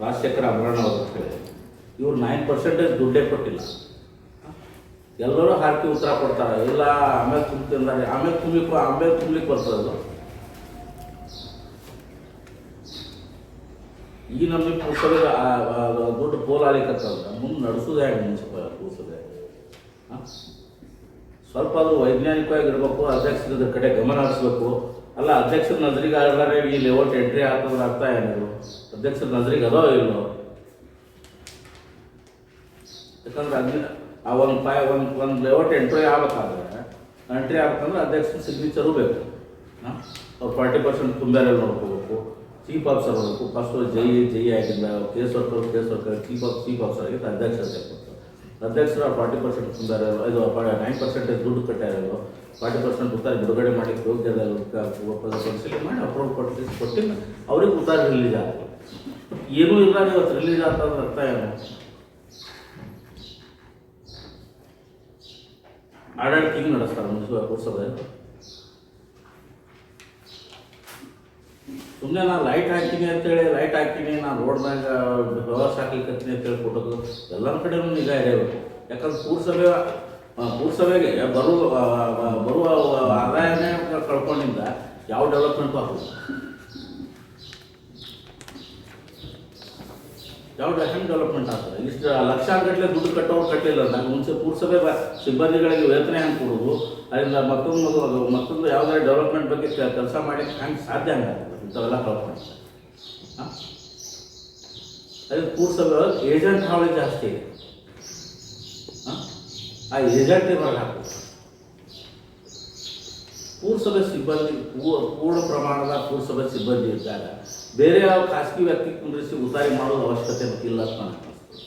ರಾಜಶೇಖರ ಅಮರಣ್ಣ ಅವರು ಹೇಳಿ ಇವ್ರು 9% ದುಡ್ಡೇ ಕೊಟ್ಟಿಲ್ಲ. ಎಲ್ಲರೂ ಹಾಕಿ ಉತ್ತರ ಕೊಡ್ತಾರೆ, ಇಲ್ಲ ಆಮೇಲೆ ತುಂಬ್ತಿದ್ದಾರೆ, ಆಮೇಲೆ ತುಂಬ್ಲಿಕ್ಕೆ ಬರ್ತದಲ್ಲ. ಈ ನಮಗೆ ಪುಸ್ತಕದ ದುಡ್ಡು ಪೋಲಾಳಿಕತ್ತಂದ್ರೆ ಮುಂದೆ ನಡೆಸೋದು ಹೇಗೆ ಮುನ್ಸಿಪಲ್ ಸ್ವಲ್ಪ ಅದು ವೈಜ್ಞಾನಿಕವಾಗಿರ್ಬೇಕು. ಅಧ್ಯಕ್ಷರ ಕಡೆ ಗಮನ ಹರಿಸ್ಬೇಕು. ಅಲ್ಲ, ಅಧ್ಯಕ್ಷರ ನಜರಿಗೆ ಎಲ್ಲರೇ ಈ ಲೇಔಟ್ ಎಂಟ್ರಿ ಆಗ್ತದ್ರೆ ಅರ್ಥ ಏನಿಲ್ಲ. ಅಧ್ಯಕ್ಷರ ನಜರಿಗೆ ಅದೋ ಇಲ್ಲೋ, ಯಾಕಂದ್ರೆ ಆ ಒಂದು ಲೇಔಟ್ ಎಂಟ್ರಿ ಆಗ್ಬೇಕಂದ್ರೆ ಅಧ್ಯಕ್ಷರ ಸಿಗ್ನೇಚರು ಬೇಕು. ಅವ್ರು 40% ತುಂಬ್ಯಾರ ನೋಡ್ಕೋಬೇಕು. ಚೀಫ್ ಆಫೀಸರ್ ಹೋಗಬೇಕು. ಫಸ್ಟ್ ಜೈ ಆಗಿಲ್ಲ, ಕೇಸ್ ವರ್ಕರ್ ಚೀಫ್ ಆಫೀಸರ್ ಆಗಿತ್ತು, ಅಧ್ಯಕ್ಷರು 40% ತುಂಬ್ಯಾರ, ಇದು 9% ದುಡ್ಡು ಕಟ್ಟಾರೋ, 40% ಉತ್ತಾರ ಬಿಡುಗಡೆ ಮಾಡಿ ಯೋಗ್ಯ ಪರಿಶೀಲನೆ ಮಾಡಿ ಅಪ್ರೂವ್ ಕೊಟ್ಟಿಲ್ಲ ಅವ್ರಿಗೆ ಉತ್ತಾರ ರಿಲೀಸ್ ಆಗ್ತದೆ. ಏನೂ ಇಲ್ಲ, ಇವತ್ತು ರಿಲೀಸ್ ಆಗ್ತದೆ ಅರ್ಥ ಏನು? ಆಡಳಿತ ಹಿಂಗೆ ನಡೆಸ್ತಾರೆ ಮುನ್ಸಿಪಲ್. ಸುಮ್ಮನೆ ನಾನು ಲೈಟ್ ಹಾಕ್ತೀನಿ ಅಂತೇಳಿ ನಾನು ರೋಡ್ನಾಗ ವ್ಯವಸ್ಥೆ ಹಾಕ್ಲಿಕ್ಕೆ ಅಂತೇಳಿ ಕೊಟ್ಟೋದು ಎಲ್ಲ ಕಡೆಯೂ ನಿಗಾ ಇರಬೇಕು. ಯಾಕಂದ್ರೆ ಪೂರ್ಸಭೆಗೆ ಬರುವ ಆದಾಯನೇ ಕಳ್ಕೊಂಡಿಂದ ಯಾವ ಡೆವಲಪ್ಮೆಂಟು ಆಗ್ತದೆ, ಹೆಂಗೆ ಡೆವಲಪ್ಮೆಂಟ್ ಆಗ್ತದೆ? ಇಷ್ಟು ಲಕ್ಷಾಂಗಟ್ಟಲೆ ದುಡ್ಡು ಕಟ್ಟಲಿಲ್ಲ. ನಾನು ಮುಂಚೆ ಪೂರ್ಸಭೆ ಸಿಬ್ಬಂದಿಗಳಿಗೆ ವೇತನ ಹೆಂಗೆ ಕೊಡೋದು, ಅದರಿಂದ ಮತ್ತೊಂದು ಯಾವುದೇ ಡೆವಲಪ್ಮೆಂಟ್ ಬಗ್ಗೆ ಕೆಲಸ ಮಾಡಲಿಕ್ಕೆ ಹೆಂಗೆ ಸಾಧ್ಯ ಹಂಗಾಗ್ತದೆ? ಇಂಥವೆಲ್ಲ ಕಳ್ಕೊಂಡು ಅದಕ್ಕೆ ಪೂರ್ಸಭೆ ಏಜೆಂಟ್ ಹಾವಳಿ ಜಾಸ್ತಿ ಇದೆ. ಆ ಏಜೆಂಟೇ ಹೊರಗೆ ಹಾಕೋದು. ಪೂರ್ಸಭೆ ಸಿಬ್ಬಂದಿ ಪೂರ್ಣ ಪ್ರಮಾಣದ ಪೂರ್ಸಭೆ ಸಿಬ್ಬಂದಿ ಇದ್ದಾಗ ಬೇರೆ ಯಾವ ಖಾಸಗಿ ವ್ಯಕ್ತಿ ಕುಂದಿರಿಸಿ ಉತ್ತಾರಿ ಮಾಡೋದು ಅವಶ್ಯಕತೆ ಇಲ್ಲ ಅಂತ ನನಗೆ ಅನಿಸ್ತದೆ.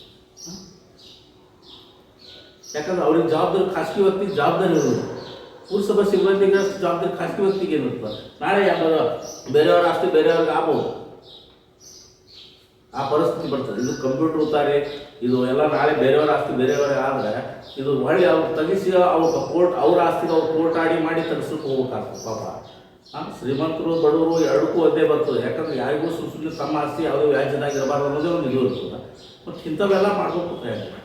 ಯಾಕಂದ್ರೆ ಅವ್ರಿಗೆ ಜವಾಬ್ದಾರಿ ಖಾಸಗಿ ವ್ಯಕ್ತಿಗೆ ಜವಾಬ್ದಾರಿ ಇರೋದು. ಪುರಸಭಾ ಸಿಬ್ಬಂದಿಗೆ ಜವಾಬ್ದಾರಿ ಖಾಸಗಿ ವ್ಯಕ್ತಿಗೆ ಏನಿರ್ತದೆ? ನಾಳೆ ಬೇರೆಯವ್ರ ಆಸ್ತಿ ಬೇರೆಯವ್ರಿಗೆ ಆಗ್ಬೋದು, ಆ ಪರಿಸ್ಥಿತಿ ಬರ್ತದೆ. ಇದು ಕಂಪ್ಯೂಟರ್ ಉತ್ತಾರೆ, ಇದು ಎಲ್ಲ ನಾಳೆ ಬೇರೆಯವ್ರ ಆಸ್ತಿ ಬೇರೆಯವ್ರಿಗೆ ಆದರೆ ಇದು ಹೊಳ್ಳಿ ಅವ್ರು ತೆಗಿಸಿ ಅವ್ರ ಆಸ್ತಿಗೆ ಅವ್ರು ಕೋರ್ಟ್ ಆಡಿ ಮಾಡಿ ತೆಗಿಸ್ಲಿಕ್ಕೆ ಹೋಗ್ಬೇಕಾಗ್ತದೆ. ಪಾಪ ಶ್ರೀಮಂತರು ಬಡವರು ಎರಡಕ್ಕೂ ಒಂದೇ ಬರ್ತದೆ. ಯಾಕಂದ್ರೆ ಯಾರಿಗೂ ಸುಮ್ಮನೆ ತಮ್ಮ ಆಸ್ತಿ ಯಾವುದೋ ವ್ಯಾಜ್ಯದಾಗಿರಬಾರ್ದು ಅನ್ನೋದೇ ಒಂದು ಇದು ಇರ್ತದೆ. ಮತ್ತು ಇಂಥವೆಲ್ಲ ಮಾಡಬೇಕು ಪ್ರಯತ್ನ.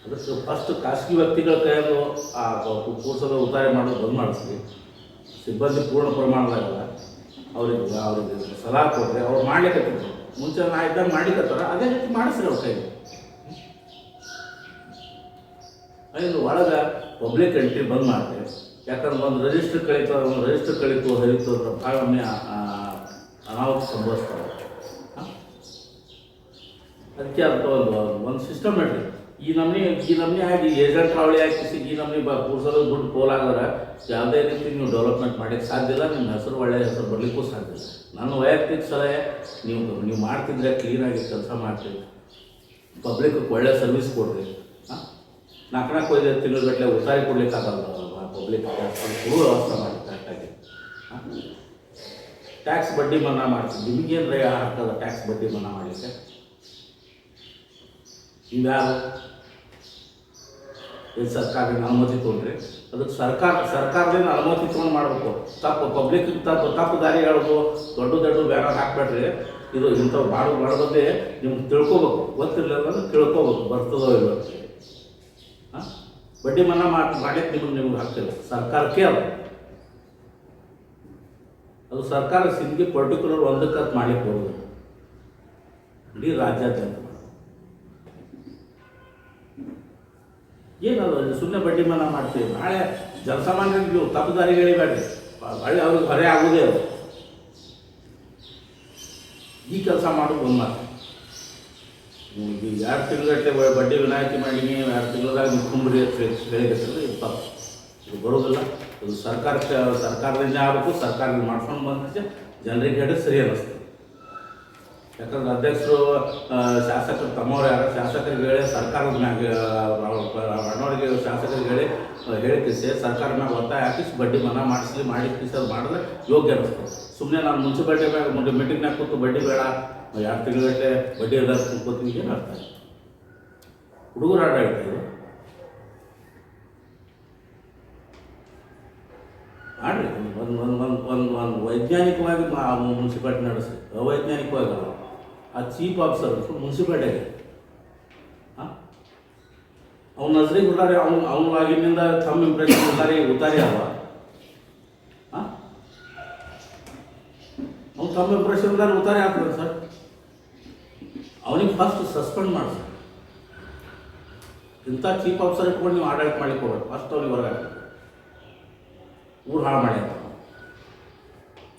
ಅದಕ್ಕೆ ಫಸ್ಟ್ ಖಾಸಗಿ ವ್ಯಕ್ತಿಗಳ ಕೈಯಲ್ಲೂ ಆ ಪುರಸಭೆ ಉತ್ತಾರ ಮಾಡೋದು ಬಂದ್ ಮಾಡಿಸ್ಲಿ. ಸಿಬ್ಬಂದಿ ಪೂರ್ಣ ಪ್ರಮಾಣದಾಗಲ್ಲ, ಅವ್ರಿಗೆ ಸಲಹೆ ಕೊಟ್ಟರೆ ಅವ್ರು ಮಾಡ್ಲಿಕ್ಕತ್ತಿದ್ರು. ಮುಂಚೆ ನಾ ಇದ್ದಾಗ ಮಾಡ್ಲಿಕ್ಕತ್ತಾರ, ಅದೇ ರೀತಿ ಮಾಡಿಸ್ರಿ ಅವ್ರ ಕೈಗೆ. ಇದು ಒಳಗೆ ಪಬ್ಲಿಕ್ ಎಂಟ್ರಿ ಬಂದ್ ಮಾಡ್ತೇವೆ. ಯಾಕಂದ್ರೆ ಒಂದು ರಿಜಿಸ್ಟರ್ ಕಳೀತು ಹರಿತು ಅಂದ್ರೆ ಭಾಳ ಅನಾಹುತ ಸಂಭವಿಸ್ತಾರೆ. ಅದಕ್ಕೆ ಅಂತ ಒಂದು ಸಿಸ್ಟಮ್ ನಡ್ರಿ. ಈ ನಮ್ನಿ ಆಗಿ ಏಜೆಂಟ್ ಹಾವಳಿ ಹಾಕಿಸಿ ಈ ನಮ್ನಿ ಪುರಸಭೆ ದುಡ್ಡು ಪೋಲಾಗದ್ರೆ ಯಾವುದೇ ರೀತಿ ನೀವು ಡೆವಲಪ್ಮೆಂಟ್ ಮಾಡೋಕ್ಕೆ ಸಾಧ್ಯ ಇಲ್ಲ. ನಿಮ್ಮ ಹೆಸರು ಒಳ್ಳೆಯ ಹೆಸರು ಬರಲಿಕ್ಕೂ ಸಾಧ್ಯ ಇಲ್ಲ. ನನ್ನ ವೈಯಕ್ತಿಕ ಸಲಹೆ, ನೀವು ಮಾಡ್ತಿದ್ರೆ ಕ್ಲೀನಾಗಿ ಕೆಲಸ ಮಾಡ್ತೀವಿ, ಪಬ್ಲಿಕ್ ಒಳ್ಳೆಯ ಸರ್ವಿಸ್ ಕೊಡ್ರಿ. 4-5 ತಿಂಗಳ ಉತ್ತಾರಿ ಕೊಡ್ಲಿಕ್ಕಾಗಲ್ಲ ಪಬ್ಲಿಕ್. ಕೊಡುವ ವ್ಯವಸ್ಥೆ ಮಾಡಿ ಕರೆಕ್ಟಾಗಿ. ಟ್ಯಾಕ್ಸ್ ಬಡ್ಡಿ ಮನ್ನಾ ಮಾಡ್ತೀವಿ. ನಿಮಗೇನು ರೇ ಆಗ್ತದೆ ಟ್ಯಾಕ್ಸ್ ಬಡ್ಡಿ ಮನ್ನಾ ಮಾಡಲಿಕ್ಕೆ? ಇವ್ಯಾರು ಇದು ಸರ್ಕಾರದಿಂದ ಅನುಮತಿ ತೊಗೊಂಡ್ರಿ? ಅದಕ್ಕೆ ಸರ್ಕಾರದಿಂದ ಅನುಮತಿ ತೊಗೊಂಡು ಮಾಡಬೇಕು. ಪಬ್ಲಿಕ್ ತಪ್ಪು ದಾರಿ ಹೇಳೋದು, ದೊಡ್ಡ ಬ್ಯಾನರ್ ಹಾಕ್ಬೇಡ್ರಿ. ಇದು ಇಂಥವು ಮಾಡೋದೇ ನಿಮ್ಗೆ ತಿಳ್ಕೊಬೇಕು. ಗೊತ್ತಿರಲಿಲ್ಲ ಅಂದ್ರೆ ತಿಳ್ಕೊಬೇಕು ಬರ್ತದೋ ಇಲ್ಲೋ. ಬಡ್ಡಿ ಮನ್ನಾ ಮಾಡಲಿಕ್ಕೆ ನಿಮ್ಗೆ ಹಾಕ್ತಿಲ್ಲ ಸರ್ಕಾರಕ್ಕೆ. ಅದು ಸರ್ಕಾರ ಸಿಂಧಿ ಪರ್ಟಿಕ್ಯುಲರ್ ಒಂದಕ್ಕೆ ಅದು ಮಾಡ್ಲಿಕ್ಕೆ ಬರೋದು, ಇಡೀ ರಾಜ್ಯಾದ್ಯಂತ. ಏನದು ಸುಮ್ಮನೆ ಬಡ್ಡಿ ಮನ್ನಾ ಮಾಡ್ತೀವಿ. ನಾಳೆ ಜನಸಾಮಾನ್ಯರಿಗೆ ನೀವು ತಪ್ಪು ದಾರಿಗಳಿಬೇಡ್ರಿ, ಒಳ್ಳೆ ಅವ್ರಿಗೆ ಹೊರೆ ಆಗೋದೇ ಅದು. ಈ ಕೆಲಸ ಮಾಡೋದು ಒಂದು ಮಾತು. ಈಗ 2 ತಿಂಗಳಗಟ್ಟಲೆ ಬಡ್ಡಿ ವಿನಾಯಿತಿ ಮಾಡೀನಿ, 2 ತಿಂಗಳದಾಗ ಮುಖ್ಯಮಂತ್ರಿ ಹೇಳಿದ್ರೆ ಇದು ತಪ್ಪು. ಇದು ಬರೋದಿಲ್ಲ. ಇದು ಸರ್ಕಾರದಿಂದ ಆಗಬೇಕು. ಸರ್ಕಾರದಿಂದ ಮಾಡ್ಕೊಂಡು ಬಂದ್ರೆ ಜನರಿಗೆ ಹೇಳಿ ಸರಿ ಅನ್ನಿಸ್ತದೆ. ಯಾಕಂದ್ರೆ ಅಧ್ಯಕ್ಷರು ಶಾಸಕರು ತಮ್ಮವ್ರು ಯಾರು ಶಾಸಕರಿಗೆ ಹೇಳಿ ಸರ್ಕಾರದ ಮ್ಯಾಗ ಅಣ್ಣವ್ರಿಗೆ ಶಾಸಕರಿಗೆ ಹೇಳಿಕಿಸಿ ಸರ್ಕಾರ ಮ್ಯಾಗ ಒತ್ತಾಯ ಹಾಕಿಸಿ ಬಡ್ಡಿ ಮನ್ನಾ ಮಾಡಿ ಅದು ಮಾಡಿದ್ರೆ ಯೋಗ್ಯ ಅನ್ನಿಸ್ತದೆ. ಸುಮ್ಮನೆ ನಾನು ಮುನ್ಸಿಪಾಲ್ಟಿ ಮ್ಯಾಗ ಮೀಟಿಂಗ್ನಾಗ ಕೂತು ಬಡ್ಡಿ ಬೇಡ 2 ತಿಂಗಳಗಟ್ಟಲೆ ಬಡ್ಡಿ ಎಲ್ಲ ಕೂತ್ಕೊತೀವಿ ಏನು ಅರ್ಥ? ಹುಡುಗರು ಆಡಳಿತ ಇದು ಮಾಡಿರಿ. ಒಂದು ವೈಜ್ಞಾನಿಕವಾಗಿ ಮುನ್ಸಿಪಾಲ್ಟಿ ನಡೆಸಿ, ಅವೈಜ್ಞಾನಿಕವಾಗಿ ಆ ಚೀಫ್ ಆಫೀಸರ್ ಮುನ್ಸಿಪಾಲ್ಟಿಯಾಗೆ ಅವ್ನ ನಜರಿಗೆ ಉಳ್ಳಾರಿ ಅವ್ನ ಆಗಿನಿಂದ ತಮ್ಮ ಇಂಪ್ರೆಷನ್ ಉತ್ತಾರಿ ಅಲ್ವ ಅವ್ನು ತಮ್ಮ ಇಂಪ್ರೆಷನ್ದಾರ ಉತ್ತಾರಿ ಆಗ್ತದೆ ಸರ್. ಅವನಿಗೆ ಫಸ್ಟ್ ಸಸ್ಪೆಂಡ್ ಮಾಡಿ ಸರ್. ಇಂಥ ಚೀಫ್ ಆಫೀಸರ್ ಇಟ್ಕೊಂಡು ನೀವು ಆಡಳಿತ ಮಾಡ್ಲಿಕ್ಕೆ ಹೋಗ್ಬೇಕು. ಫಸ್ಟ್ ಅವ್ನಿಗೆ ಹೊರಗೆ ಊರು ಹಾಳು ಮಾಡಿ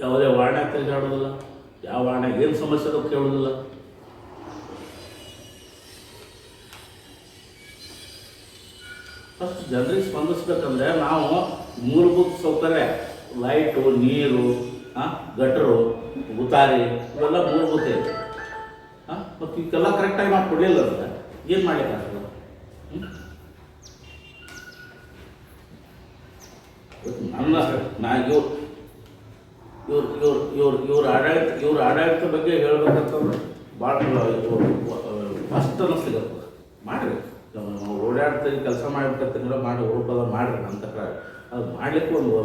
ಯಾವುದೇ ವಾರ್ಡ್ನಾಗ ತಿರುಗಾಡೋದಿಲ್ಲ, ಯಾವ ವಾರ್ಡ್ನಾಗ ಏನು ಸಮಸ್ಯೆ ಅದು ಕೇಳೋದಿಲ್ಲ. ಫಸ್ಟ್ ಜನರಿಗೆ ಸ್ಪಂದಿಸ್ಬೇಕಂದ್ರೆ ನಾವು ಮೂಲಭೂತ ಸೌಕರ್ಯ, ಲೈಟು, ನೀರು, ಗಟರು, ಉತಾರಿ ಇವೆಲ್ಲ ಮೂಲಭೂತ ಇದೆ. ಮತ್ತು ಇವಕ್ಕೆಲ್ಲ ಕರೆಕ್ಟಾಗಿ ನಾವು ಕೊಡಲಿಲ್ಲ ಅಂದ್ರೆ ಏನು ಮಾಡಲಿಕ್ಕಾಗಲ್ಲ. ನನ್ನ ಇವ್ರ ಆಡಳಿತ ಬಗ್ಗೆ ಹೇಳ್ಬೇಕಂತಂದ್ರೆ ಭಾಳ ಫಸ್ಟ್ ಅನ್ನಿಸ್ಲಿಕ್ಕೆ ಮಾಡಿರಿ. ಓಡಾಡ್ತೀವಿ, ಕೆಲಸ ಮಾಡ್ಬೇಕಂತಂದ್ರೆ ಮಾಡಿ ಹುಡುಕದ ಮಾಡಿರಿ. ಅಂತ ಅದು ಮಾಡಲಿಕ್ಕೆ ಒಂದು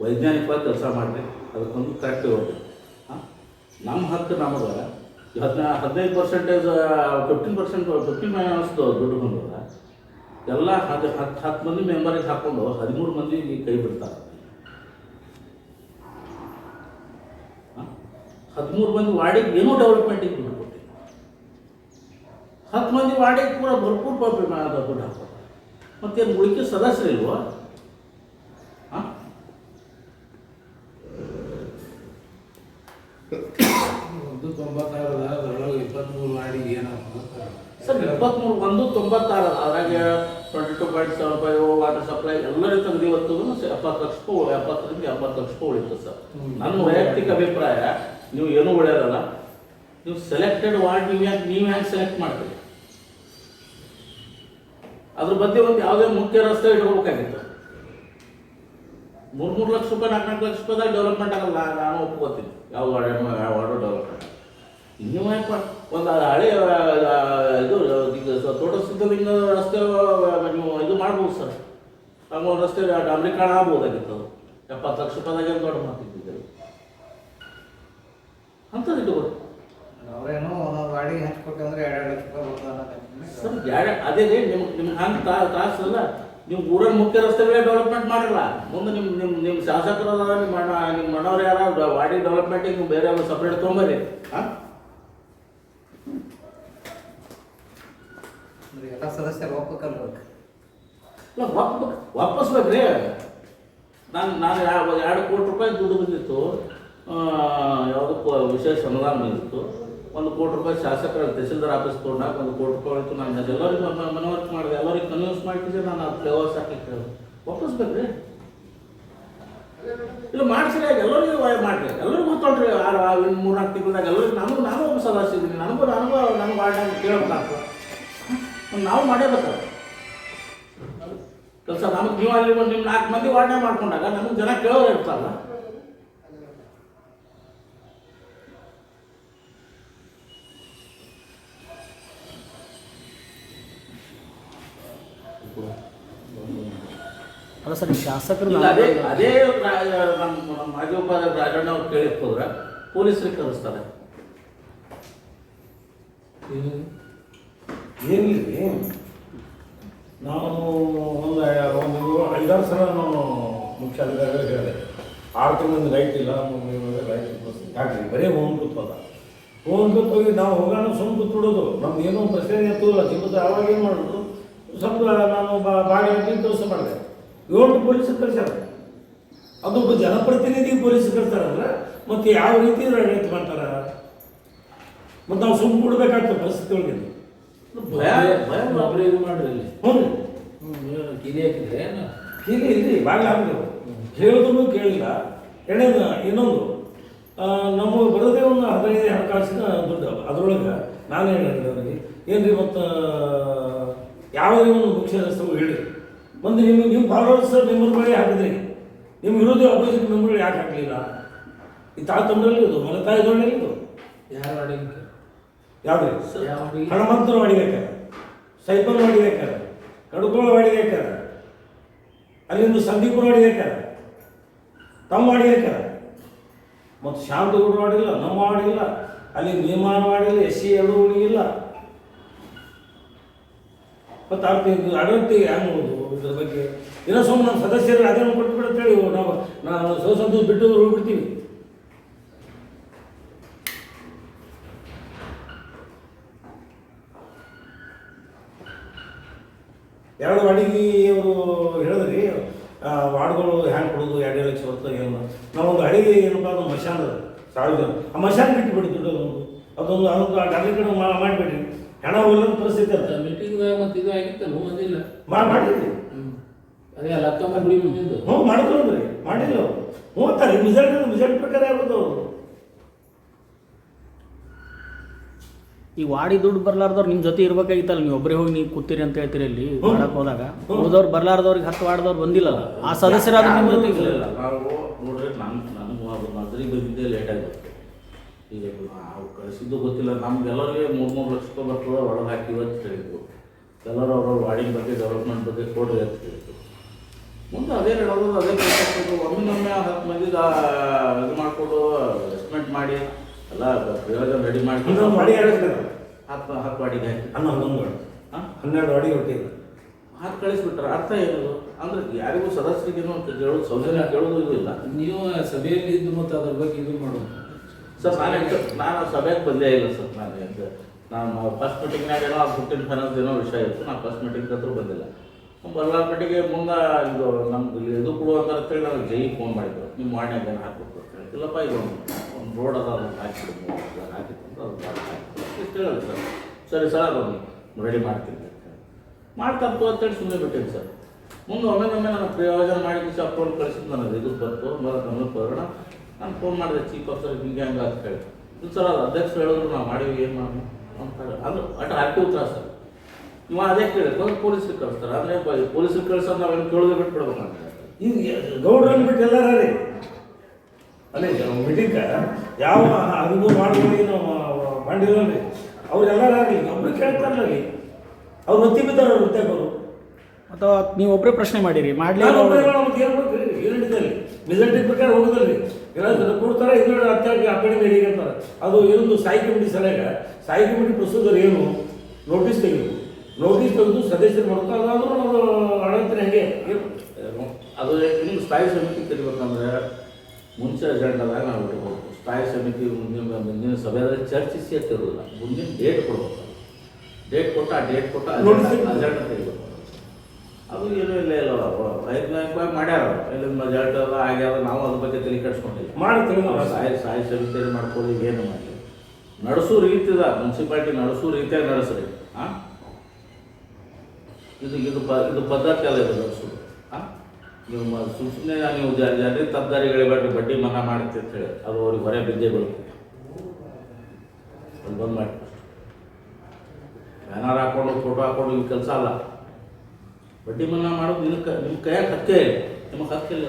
ವೈಜ್ಞಾನಿಕವಾಗಿ ಕೆಲಸ ಮಾಡಿರಿ. ಅದಕ್ಕೊಂದು ಕರೆಕ್ಟ್ ಹೋಗ್ರಿ. ನಮ್ಮ ಹಕ್ಕು ನಮಗೆ 15% 15% ಅನ್ನಿಸ್ತು ದುಡ್ಡು ಬಂದದ ಎಲ್ಲ 10 ಮಂದಿ ಮೆಂಬರಿಗೆ ಹಾಕ್ಕೊಂಡು 13 ಮಂದಿ ಕೈ ಬಿಡ್ತಾರೆ. 13 ಮಂದಿ ವಾರ್ಡಿಗೆ ಏನೂ ಡೆವಲಪ್ಮೆಂಟಿಗೆ ದುಡ್ಡು ಕೊಟ್ಟು 10 ಮಂದಿ ವಾರ್ಡಿಗೆ ಪೂರ ಭರ್ಪೂರ್ ದುಡ್ಡು ಹಾಕೋದು. ಮತ್ತೇನು ಉಳಿಕೆ ಸದಸ್ಯರಿಲ್ವ? ಒಂದು 96 ಅದರೊಳಗೆ 23 ವಾರ್ಡಿಗೆ ಏನಾಗ್ತದೆ ಸರ್? 96 ಅದ್ರಾಗ 22.75 ವಾಟರ್ ಸಪ್ಲೈ ಎಲ್ಲರೂ ತೆಗೆದು ಇವತ್ತು 70 ಲಕ್ಷ ರೂಪಾಯಿ 70 ಲಕ್ಷ ರೂಪಾಯಿ ಉಳಿತು ಸರ್. ನನ್ನ ವೈಯಕ್ತಿಕ ಅಭಿಪ್ರಾಯ, ನೀವು ಏನೂ ಉಳಿಯೋದಲ್ಲ. ನೀವು ಸೆಲೆಕ್ಟೆಡ್ ವಾರ್ಡ್ ನೀವು ಹ್ಯಾಂಗೆ ಸೆಲೆಕ್ಟ್ ಮಾಡ್ತೀರಿ? ಅದ್ರ ಬಗ್ಗೆ ಒಂದು ಯಾವುದೇ ಮುಖ್ಯ ರಸ್ತೆ ಇಟ್ಕೋಬೇಕಾಗಿತ್ತು. 3 ಲಕ್ಷ ರೂಪಾಯಿ 4 ಲಕ್ಷ ರೂಪಾಯಿದಾಗ ಡೆವಲಪ್ಮೆಂಟ್ ಆಗಲ್ಲ. ನಾನು ಒಪ್ಕೋತೀನಿ, ಯಾವ ವಾರ್ಡು ಡೆವಲಪ್ಮೆಂಟ್. ನೀವು ಒಂದು ಹಳೆ ಇದು ಈಗ ತೋಟ ಸಿದ್ಧಲಿಂಗ ರಸ್ತೆ ನೀವು ಇದು ಮಾಡ್ಬೋದು ಸರ್. ನಮ್ಮ ರಸ್ತೆ ಡಾಂಬರೀಕರಣ ಆಗ್ಬೋದಾಗಿತ್ತು. 70 ಲಕ್ಷ ರೂಪಾಯಿದಾಗ ದೊಡ್ಡ ಮಾತಿದ್ದೀವಿ ಅಂಥದ್ದು ಇಟ್ಕೊಡಿ. ಅವರೇನೋ ಒಂದೊಂದು ವಾರ್ಡಿಗೆ ಹಂಚ್ಕೊಟ್ಟಂದ್ರೆ 2 ಲಕ್ಷ ರೂಪಾಯಿ ಬರ್ತದೆ ಸರ್. ಅದೇ ರೀ ನಿಮ್ಗೆ ಹಂಗೆ ತಾಸಲ್ಲ. ನೀವು ಊರಲ್ಲಿ ಮುಖ್ಯ ರಸ್ತೆಗಳೇ ಡೆವಲಪ್ಮೆಂಟ್ ಮಾಡಿರಲ್ಲ. ಮುಂದೆ ನಿಮ್ಮ ಶಾಸಕರಾದ ನಿಮ್ಮ ಮನವ್ರು ಯಾರು ವಾರ್ಡಿ ಡೆವಲಪ್ಮೆಂಟಿಗೆ ನೀವು ಬೇರೆ ಸಪ್ರೇಟ್ ತೊಗೊಂಬರ್ರಿ. ಎಲ್ಲ ಸದಸ್ಯರು ಒಪ್ಪಬೇಕಲ್ಬೇಕು. ವಾಪಸ್ಬೇಕ್ರಿ. ನಾನು 2 ಕೋಟಿ ರೂಪಾಯಿ ದುಡ್ಡು ಬಂದಿತ್ತು. ಯಾವುದಕ್ಕೂ ವಿಶೇಷ ಅನುದಾನ ಬಂದಿತ್ತು. 1 ಕೋಟಿ ರೂಪಾಯಿ ಶಾಸಕರ ತಹಸೀಲ್ದಾರ್ ಆಫೀಸ್ ತೊಗೊಂಡಾಗ 1 ಕೋಟಿ ರೂಪಾಯಿ ಆಯಿತು. ನಾನು ಎಲ್ಲರಿಗೂ ಮನವರಿಕೆ ಮಾಡಿದೆ, ಎಲ್ಲರಿಗೆ ಕನ್ವಿನ್ಸ್ ಮಾಡ್ತಿದ್ದೆ. ನಾನು ಅದು ಫ್ಲೇವರ್ಸ್ ಹಾಕಲಿಕ್ಕೆ ವಾಪಸ್ಬೇಕ್ರಿ. ಇಲ್ಲ ಮಾಡಿಸ್ರಿ, ಎಲ್ಲರಿಗೂ ಮಾಡಿರಿ. ಎಲ್ಲರಿಗೂ ಗೊತ್ತೊಳ್ರಿ. 3-4 ತಿಂಗಳದಾಗ ಎಲ್ಲರಿಗೂ ನಾನು ಒಬ್ಬ ಸದಸ್ಯ ಇದ್ದೀನಿ. ನನಗೂ ವಾರ್ಡ್ನಾಗ ಕೇಳಬೇಕಾಗ್ತದೆ. ನಾವು ಮಾಡೇಬೇಕಲ್ಲ ಕೆಲಸ. ನಮಗೆ ನೀವು ಅಲ್ಲಿ ನಿಮ್ಮ 4 ಮಂದಿ ವಾರ್ಡ್ನಾಗ ಮಾಡ್ಕೊಂಡಾಗ ನಮಗೆ ಜನ ಕೇಳೋರು ಇರ್ತಾರಲ್ಲ. ಅಲ್ಲ ಸರ್, ಶಾಸಕರು ಅದೇ ನಮ್ಮ ಮಾಜಿ ಉಪಾಧ್ಯಕ್ಷ ರಾಜಣ್ಣ ಅವ್ರು ಕೇಳಕ್ಕೆ ಹೋದ್ರೆ ಪೊಲೀಸರಿಗೆ ಕರೆಸ್ತಾರೆ. ಏನಿಲ್ಲ, ನಾವು ಒಂದು 5-6 ಸಲ ನಾನು ಮುಖ್ಯ ಅಧಿಕಾರಿಗಳು ಹೇಳಿದೆ, 6 ತಿಂಗಳಿಂದ ಲೈಟ್ ಇಲ್ಲ, ಲೈಟ್ ಯಾಕ್ರಿ ಬರೀ ಹೋಮ್ ಕೂತ್ಕೋದ. ಹೋಮ್ ಕೂತ್ಕೋಗಿ ನಾವು ಹೋಗೋಣ ಸುಮ್ಮನೆ ಕೂತ್ಬಿಡೋದು. ನಮ್ಗೆ ಏನೋ ಪ್ರಶ್ನೆ ಎತ್ತೋದಿಲ್ಲ. ಚಿಕ್ಕದು ಅವಾಗ ಏನು ಮಾಡೋದು, ಸ್ವಲ್ಪ ನಾನು ಬಾಗಿ ಹಾಕಿ ಕೆಲಸ ಮಾಡಿದೆ. 7 ಪೊಲೀಸರು ಕಳಿಸ್ಯಾರ. ಅದೊಬ್ಬ ಜನಪ್ರತಿನಿಧಿ ಪೊಲೀಸ್ ಕಳಿಸ್ತಾರಂದ್ರೆ ಮತ್ತು ಯಾವ ರೀತಿ ಆಡಳಿತ ಮಾಡ್ತಾರ? ಮತ್ತು ನಾವು ಸುಮ್ಮನೆ ಕೊಡ್ಬೇಕಾಗ್ತದೆ ಪರಿಸ್ಥಿತಿ ಒಳಗೆ. ಒಬ್ಬರು ಇದು ಮಾಡ್ರಿ. ಹ್ಞೂ ಕಿಲಿ ಹಾಕಿದ್ರೆ ಹೀಗೆ ಇಲ್ರಿ ಬಾಗಿಲು ಹಾಕಿದ್ರು. ಹೇಳಿದ್ರು ಕೇಳಿಲ್ಲ. ಎರಡನೇದು ಇನ್ನೊಂದು, ನಮಗೆ ಬರೋದೇ ಒಂದು 15 ಹಣಕಾಸಿನ ದುಡ್ಡು. ಅದರೊಳಗೆ ನಾನು ಹೇಳಿದೆ ಅವರಿಗೆ, ಏನು ರೀ ಮತ್ತು ಯಾವುದೇ ಒಂದು ಮುಖ್ಯ ರಸ್ತೆಗಳು ಹೇಳಿ ಒಂದು ನಿಮ್ಮ ಫಾಲೋವರ್ಸ್ ಮೆಂಬರ್ ಬಳಿ ಹಾಕಿದ್ರಿ, ನಿಮ್ಮ ವಿರೋಧಿ ಅಪೋಸಿಟ್ ಮೆಂಬರ್ ಯಾಕೆ ಹಾಕಲಿಲ್ಲ? ಈ ತಾಳ್ತಂಬ್ರಲ್ಲಿ ಇದು ಮನೆ ತಾಯಿದೊಳ್ಳೆ ಇದು ಯಾರು ಅಡಿಗೆ ಯಾವ್ದು ಹನುಮಂತನ ಹೊಡಿಬೇಕಾರೆ, ಸೈಪನ್ ಹೊಡಿಬೇಕಾರೆ, ಕಡುಕೋಳ ಹೊಡಿಬೇಕಾರೆ, ಅಲ್ಲಿಂದ ಸಂದೀಪನ ಹೊಡಿಬೇಕಾರೆ, ತಮ್ಮ ಹೊಡಿಬೇಕಾರೆ, ಮತ್ತು ಶಾಂತಗೌಡರು ಮಾಡಿಲ್ಲ, ನಮ್ಮ ಮಾಡಿಲ್ಲ, ಅಲ್ಲಿ ನಿಯಮಾವಳಿಯಲ್ಲಿ SC ಎಲ್ಲೂ ಇಲ್ಲ. ಮತ್ತು ಆಡಳಿತ ಹೆಂಗೆ ಇದ್ರ ಬಗ್ಗೆ ಏನೋ ಸುಮ್ಮನೆ ನಮ್ಮ ಸದಸ್ಯರು ಅದನ್ನು ಕೊಟ್ಬಿಡು ಅಂತೇಳಿ ನಾವು ಸಂತೋಷ ಬಿಟ್ಟು ಹೋಗ್ಬಿಡ್ತೀವಿ. ಎರಡು ವಾರ್ಡಿಗೆ ಅವರು ಹೇಳಿದ್ರಿ ವಾರ್ಡ್ಗಳು ಹ್ಯಾಂಗೆ ಕೊಡೋದು 2 ಲಕ್ಷ ಬರ್ತದೆ ಏನು. ನಾವೊಂದು ಹಳ್ಳಿಗೆ ಏನಪ್ಪ ಅದು ಮಶಾನ ಸಾವಿರ ಆ ಮಶಾನ ಬಿಟ್ಟು ಬಿಡ್ತಿದ್ದು ಅದೊಂದು ಅದ್ರ ಕಡೆ ಮಾಡಿಬಿಡ್ರಿ ಹಣ ಹೋಗಲ್ಲ ಪರಿಸ್ಥಿತಿ ಅಂತ. ಮೀಟಿಂಗ್ ಮತ್ತು ಇದು ಆಗಿತ್ತಲ್ಲ ಅದಿಲ್ಲ ಮಾಡಿದ್ರಿ. ಅದೇ ಲಕ್ಕಮ್ಮ ಗುಡಿ ಮುಂದಿದ್ದು ಮಾಡಿದ್ರು ಅಂದ್ರಿ ಮಾಡಿಲ್ಲ ಅವರು ಹೋಗ್ತಾರೆ ರಿಸಲ್ಟ್ ಪ್ರಕಾರ ಆಗೋದು ಅವರು. ಈ ವಾಡಿ ದುಡ್ಡು ಬರ್ಲಾರ್ದವ್ರು ನಿಮ್ಮ ಜೊತೆ ಇರ್ಬೇಕಾಗಿತ್ತಲ್ಲ, ನೀವು ಒಬ್ಬರೇ ಹೋಗಿ ನೀವು ಕೂತೀರಿ ಅಂತ ಹೇಳ್ತೀರಿ ಅಲ್ಲಿ ಮಾಡಕ್ಕೆ ಹೋದಾಗ. ಉಳಿದವ್ರು ಬರ್ಲಾರ್ದವ್ರಿಗೆ 10 ವಾರ್ಡ್ದವ್ರು ಬಂದಿಲ್ಲಲ್ಲ, ಆ ಸದಸ್ಯರಾದ ನಿಮ್ಮ ಜೊತೆ ಇಲ್ಲ. ನಾವು ನೋಡ್ರಿ ನನಗೂ ಅದು ನರ್ಸರಿ ಬಂದಿದ್ದೇ ಲೇಟ್ ಆಗಿತ್ತು. ಈಗ ನಾವು ಕಳಿಸಿದ್ದು ಗೊತ್ತಿಲ್ಲ. ನಮ್ಗೆಲ್ಲರಿಗೆ 3 ಲಕ್ಷ ರೂಪಾಯಿ ಬರ್ತದೆ ಒಳಗೆ ಹಾಕಿ ಅಂತ ಹೇಳಿದ್ರು. ಎಲ್ಲರೂ ಅವ್ರವ್ರ ವಾರ್ಡಿನ ಬಗ್ಗೆ ಡೆವಲಪ್ಮೆಂಟ್ ಬಗ್ಗೆ ಕೊಡ್ರಿ ಅಂತ ಹೇಳಿದ್ರು. ಮುಂದೆ ಅದೇ ಹೇಳೋದು ಅದೇ ಕೆಲಸ ಒಮ್ಮೆ 10 ಮಂದಿಗೆ ಇದು ಮಾಡಿಕೊಡು ಎಸ್ಟಿಮೇಟ್ ಮಾಡಿ ಎಲ್ಲ ಪ್ರಯೋಜನ ರೆಡಿ ಮಾಡಿ 10 ವಾಡಿಗೆ ಹಾಕಿ 12 ವಾಡಿಗೆ ಹೊಟ್ಟಿಲ್ಲ ಹಾಕಿ ಕಳಿಸ್ಬಿಟ್ರೆ ಅರ್ಥ ಏನದು ಅಂದ್ರೆ ಯಾರಿಗೂ ಸದಸ್ಯರಿಗೇನು ಅಂತ ಕೇಳೋದು ಸೌಜನ್ಯ ಕೇಳೋದು ಇದು ಇಲ್ಲ. ನೀವು ಸಭೆಯಲ್ಲಿ ಇದ್ದು ಮತ್ತು ಅದ್ರ ಬಗ್ಗೆ ಇದು ಮಾಡೋದು ಸರ್. ನಾನು ಸಭೆಗೆ ಬಂದೇ ಇಲ್ಲ ಸರ್. ನಾನು ಫಸ್ಟ್ ಮೀಟಿಂಗ್ನಾಗ ಏನೋ 15 ಫೈನಾನ್ಸ್ ಏನೋ ವಿಷಯ ಇತ್ತು. ನಾನು ಫಸ್ಟ್ ಮೀಟಿಂಗ್ ಹತ್ರ ಬಂದಿಲ್ಲ. ಬರಲಾರ್ಪಟ್ಟಿಗೆ ಮುಂದೆ ಇದು ನಮ್ಗೆ ಇದು ಕೊಡುವಂತ ಅಂತೇಳಿ ನಾನು ಜೈ ಫೋನ್ ಮಾಡಿದ್ರು. ನಿಮ್ಮ ವಾರ್ಡ್ನಾಗ ಏನು ಹಾಕ್ಬಿಟ್ಟು ಅಂತ ಹೇಳಿ. ಇಲ್ಲಪ್ಪ ಇದು ಒಂದು ರೋಡ್ ಅದ ಅದನ್ನು ಹಾಕಿಬಿಡ್ಬೋದು ಹಾಕಿತ್ತು ಅಂತ ಅದು ಇಷ್ಟು ಹೇಳೋದು ಸರ್. ಸರಿ ಸರ್ ಅದನ್ನು ರೆಡಿ ಮಾಡ್ತೀನಿ ಅಂತ ಹೇಳಿ ಮಾಡ್ತಪ್ಪು ಅಂತೇಳಿ ಸುಮ್ಮನೆ ಬಿಟ್ಟಿದ್ದು ಸರ್. ಮುಂದೆ ಒಮ್ಮೆ ನನ್ನ ಪ್ರಯೋಜನ ಮಾಡಿ ಅಪ್ರೋಲ್ ಕಳಿಸಿದ್ದು ನನಗೆ ಇದು ಬಂತು ಗಮನಕ್ಕೆ ಬರೋಣ. ನಾನು ಫೋನ್ ಮಾಡಿದೆ ಚೀಫ್ ಆಫೀಸರ್ ಹಿಂಗೆ ಹಂಗೆ ಅಂತ ಹೇಳಿ. ಇದು ಸರ್ ಅದು ಅಧ್ಯಕ್ಷರು ಹೇಳಿದ್ರು ನಾವು ಮಾಡೀವಿ ಏನು ಮಾಡೋಣ ಅಂತಾರೆ. ಅದು ಅಟ್ ಆಕ್ಟಿವ್ ಉತ್ತರ ಸರ್. ನೀವು ಅದೇ ಕೇಳಿ ಪೊಲೀಸ್ರಿಗೆ ಕಳಿಸ್ತಾರೆ. ಅಂದರೆ ಪೊಲೀಸ್ರಿಗೆ ಕಳ್ಸೋದು ನಾವೇನು ಕೇಳೋದೇ ಬಿಟ್ಬಿಡ್ಬೇಕಂತ ಈಗ ಗೌಡ್ರನ್ನ ಬಿಟ್ಟು ಎಲ್ಲಾರ ರೀ ಅಲ್ಲೇ ಮೀಟಿಂಗ್ ಯಾವ ಅದು ಮಾಡ್ಬೋದು ನಾವು ಮಾಡಿಲ್ಲ ರೀ. ಅವ್ರು ಎಲ್ಲಾರ ರೀ ಒಬ್ರು ಕೇಳ್ತಾರಲ್ಲ ರೀ. ಅವ್ರು ಒತ್ತಿ ಬಿದ್ದಾರ ವೃತ್ತಾಗವರು ಅಥವಾ ನೀವು ಒಬ್ಬರೇ ಪ್ರಶ್ನೆ ಮಾಡಿರಿ ಮಾಡಲಿ ಯೂನಿಟ್ದಲ್ಲಿ ಮೆಜಾರಿಟಿ ಪ್ರಕಾರ ಹೋಗೋದಲ್ರಿ. ಏನಾದ್ರು ಕೊಡ್ತಾರೆ ಇದು ಅತ್ಯಾಗಿ ಆ ಕಡೆ ಹೇಗೆ ಅಂತಾರೆ. ಅದು ಏನೊಂದು ಸ್ಥಾಯಿ ಕಮಿಟಿ ಸಲಹೆ ಸ್ಥಾಯಿ ಕಮಿಟಿ ಪ್ರೊಸೀಜರ್ ಏನು ನೋಟಿಸ್ ತೆಗೆದು ಸದಸ್ಯರು ಮಾಡ್ತಾರೆ. ಅದಾದ್ರೂ ನಾವು ಆಡಳಿತ ಹೆಂಗೆ ಅದು ನಿಮ್ಗೆ ಸ್ಥಾಯಿ ಸಮಿತಿ ಕರಿಬೇಕಂದ್ರೆ ಮುಂಚೆ ಅಜೆಂಡಾದಾಗ ನಾವು ಇಟ್ಕೋಬೇಕು. ಸ್ಥಾಯಿ ಸಮಿತಿ ಮುಂದಿನ ಸಭೆಯಲ್ಲಿ ಚರ್ಚಿಸಿ ತಿರುವುದಿಲ್ಲ. ಮುಂದಿನ ಡೇಟ್ ಕೊಡ್ಬೇಕು. ಡೇಟ್ ಕೊಟ್ಟು ಆ ಡೇಟ್ ಕೊಟ್ಟು ಅಜೆಂಡಾ ತೆಗಿಬೇಕು. ಅದು ಏನೂ ಇಲ್ಲ 5 ಮಾಡ್ಯಾರ ಇಲ್ಲಿಂದ ರಿಸಲ್ಟ್ ಎಲ್ಲ ಆಗ್ಯಾವ. ನಾವು ಅದ್ರ ಬಗ್ಗೆ ತಲೆ ಕೆಡಿಸ್ಕೊಂಡಿಲ್ಲ. ಮಾಡ್ತೀವಿ ಸ್ಥಾಯಿ ಸಮಿತಿಯಲ್ಲಿ ಮಾಡ್ಕೊಳ್ಳಿ ಏನು ಮಾಡಲಿ. ನಡೆಸೋ ರೀತಿದ ಮುನ್ಸಿಪಾಲ್ಟಿ ನಡೆಸೋ ರೀತಿಯಾಗಿ ನಡೆಸ್ರಿ. ಹಾಂ ಇದು ಪದ್ಧತಿ ಅಲ್ಲ ಇದು ನಡೆಸೋದು. ಹಾಂ ನೀವು ಸುಮ್ಮನೆ ನೀವು ಜನರಿಗೆ ತಪ್ಪದಾರಿಗಳಿಬೇಡ್ರಿ ಬಡ್ಡಿ ಮನ್ನಾ ಮಾಡುತ್ತೆ ಅಂತ ಹೇಳಿ ಅದು ಅವ್ರಿಗೆ ಹೊರೆ ಬಿದ್ದೇ ಬೀಳುತ್ತೆ. ಅದು ಬಂದ್ ಮಾಡಿ ಬ್ಯಾನರ್ ಹಾಕ್ಕೊಂಡು ಫೋಟೋ ಹಾಕ್ಕೊಂಡು ಈ ಕೆಲಸ ಅಲ್ಲ. ಬಡ್ಡಿ ಮನ್ನಾ ಮಾಡೋದು ನಿಮ್ಮ ಕೈಯಾಗ ಹಕ್ಕೇ ಇಲ್ಲ. ನಿಮಗೆ ಹಕ್ಕಿಲ್ಲ.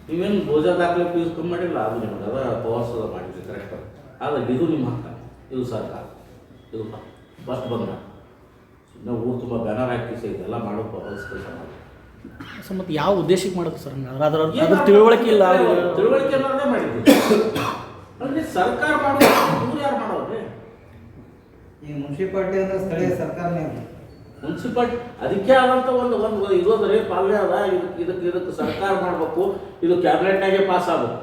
ನೀವೇನು ಬೋಜ ದಾಖಲೆ ಫೀಸ್ ಕಮ್ಮಿ ಮಾಡಿಲ್ಲ. ಅದು ನಿಮಗೆ ಅದ ಪ್ರವಾಸದ ಮಾಡಿದ್ರಿ ಕರೆಕ್ಟ್. ಆದರೆ ಇದು ನಿಮ್ಮ ಹಕ್ಕ. ಇದು ಸರ್ಕಾರ ಇದು ಫಸ್ಟ್ ಬಂದ ನಾವು ಊರು ತುಂಬ ಬ್ಯಾನರ್ ಹಾಕಿ ಇದೆಲ್ಲ ಮಾಡೋ ಕೆಲಸ ಮಾಡಿ. ಸೊ ಮತ್ತು ಯಾವ ಉದ್ದೇಶಕ್ಕೆ ಮಾಡೋದು ಸರ್ ಅದ್ರ ತಿಳುವಳಿಕೆ ಇಲ್ಲ. ತಿಳುವಳಿಕೆ ಅನ್ನೋದೇ ಮಾಡಿದ್ವಿ. ಅಂದರೆ ಸರ್ಕಾರ ಮಾಡೋದು ಇವ್ರು ಯಾರು ಮಾಡೋದ್ರಿ? ಈ ಮುನ್ಸಿಪಾಲ್ಟಿ ಅಂದ್ರೆ ಸ್ಥಳೀಯ ಸರ್ಕಾರನೇ. ಮುನ್ಸಿಪಾಲ್ಟಿ ಅದಕ್ಕೆ ಆದಂಥ ಒಂದು ಇದೊಂದ್ರೆ ಪಾಲ್ಯ ಅದ. ಇದಕ್ಕೆ ಸರ್ಕಾರ ಮಾಡಬೇಕು. ಇದು ಕ್ಯಾಬಿನೆಟ್ನಾಗೆ ಪಾಸ್ ಆಗಬೇಕು.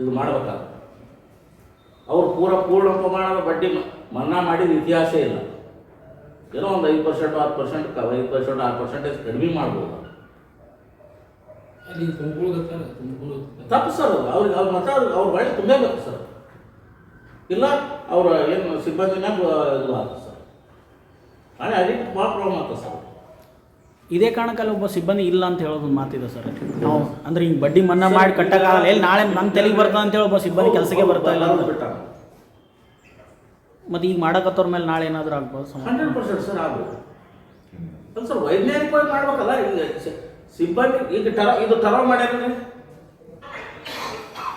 ಇದು ಮಾಡ್ಬೇಕಾಗ ಅವ್ರು ಪೂರ್ಣ ಪ್ರಮಾಣದ ಬಡ್ಡಿ ಮನ್ನಾ ಮಾಡಿದ ಇತಿಹಾಸ ಇಲ್ಲ. ಏನೋ ಒಂದು 5% 10% 5% 6% ಕಡಿಮೆ ಮಾಡ್ಬೋದು. ಅಲ್ಲಿ ತುಂಬಿಕೊಳ್ಳುತ್ತಾರೆ ತಪ್ಪು ಸರ್. ಅದು ಅವ್ರಿಗೆ ಅವ್ರ ಮತ ಅವ್ರ ಬಳಿ ತುಂಬಬೇಕು ಸರ್. ಇಲ್ಲ ಅವ್ರ ಏನು ಸಿಬ್ಬಂದಿನಾಗ ಇದು ಆಗ್ತದೆ ಸರ್. ನಾಳೆ ಅದಕ್ಕೆ ಭಾಳ ಪ್ರಾಬ್ಲಮ್ ಆಗ್ತದೆ ಸರ್. ಇದೇ ಕಾರಣಕ್ಕಲ್ಲಿ ಒಬ್ಬ ಸಿಬ್ಬಂದಿ ಇಲ್ಲ ಅಂತ ಹೇಳೋದು ಮಾತಿದೆ ಸರ್. ನಾವು ಅಂದ್ರೆ ಹಿಂಗೆ ಬಡ್ಡಿ ಮನ್ನಾ ಮಾಡಿ ಕಟ್ಟಕ್ಕಾಗಲ್ಲ. ಎಲ್ಲಿ ನಾಳೆ ನಮ್ಮ ತೆಲಿಗೆ ಬರ್ತದೆ ಅಂತೇಳಿ ಒಬ್ಬ ಸಿಬ್ಬಂದಿ ಕೆಲಸಕ್ಕೆ ಬರ್ತಾ ಇಲ್ಲ ಅಂತ ಬಿಟ್ಟ. ಮತ್ತು ಈಗ ಮಾಡಕತ್ತವ್ರ ಮೇಲೆ ನಾಳೆ ಏನಾದರೂ ಆಗ್ಬೋದು. 100% ಸರ್ ಆಗ್ಬೋದು. ಅದು ಸರ್ ವೈಜ್ಞಾನಿಕವಾಗಿ ಮಾಡ್ಬೇಕಲ್ಲ. ಈಗ ಸಿಬ್ಬಂದಿ ಈಗ ಇದು ಟರ್ಮ್ ಮಾಡ್ಯಾರ.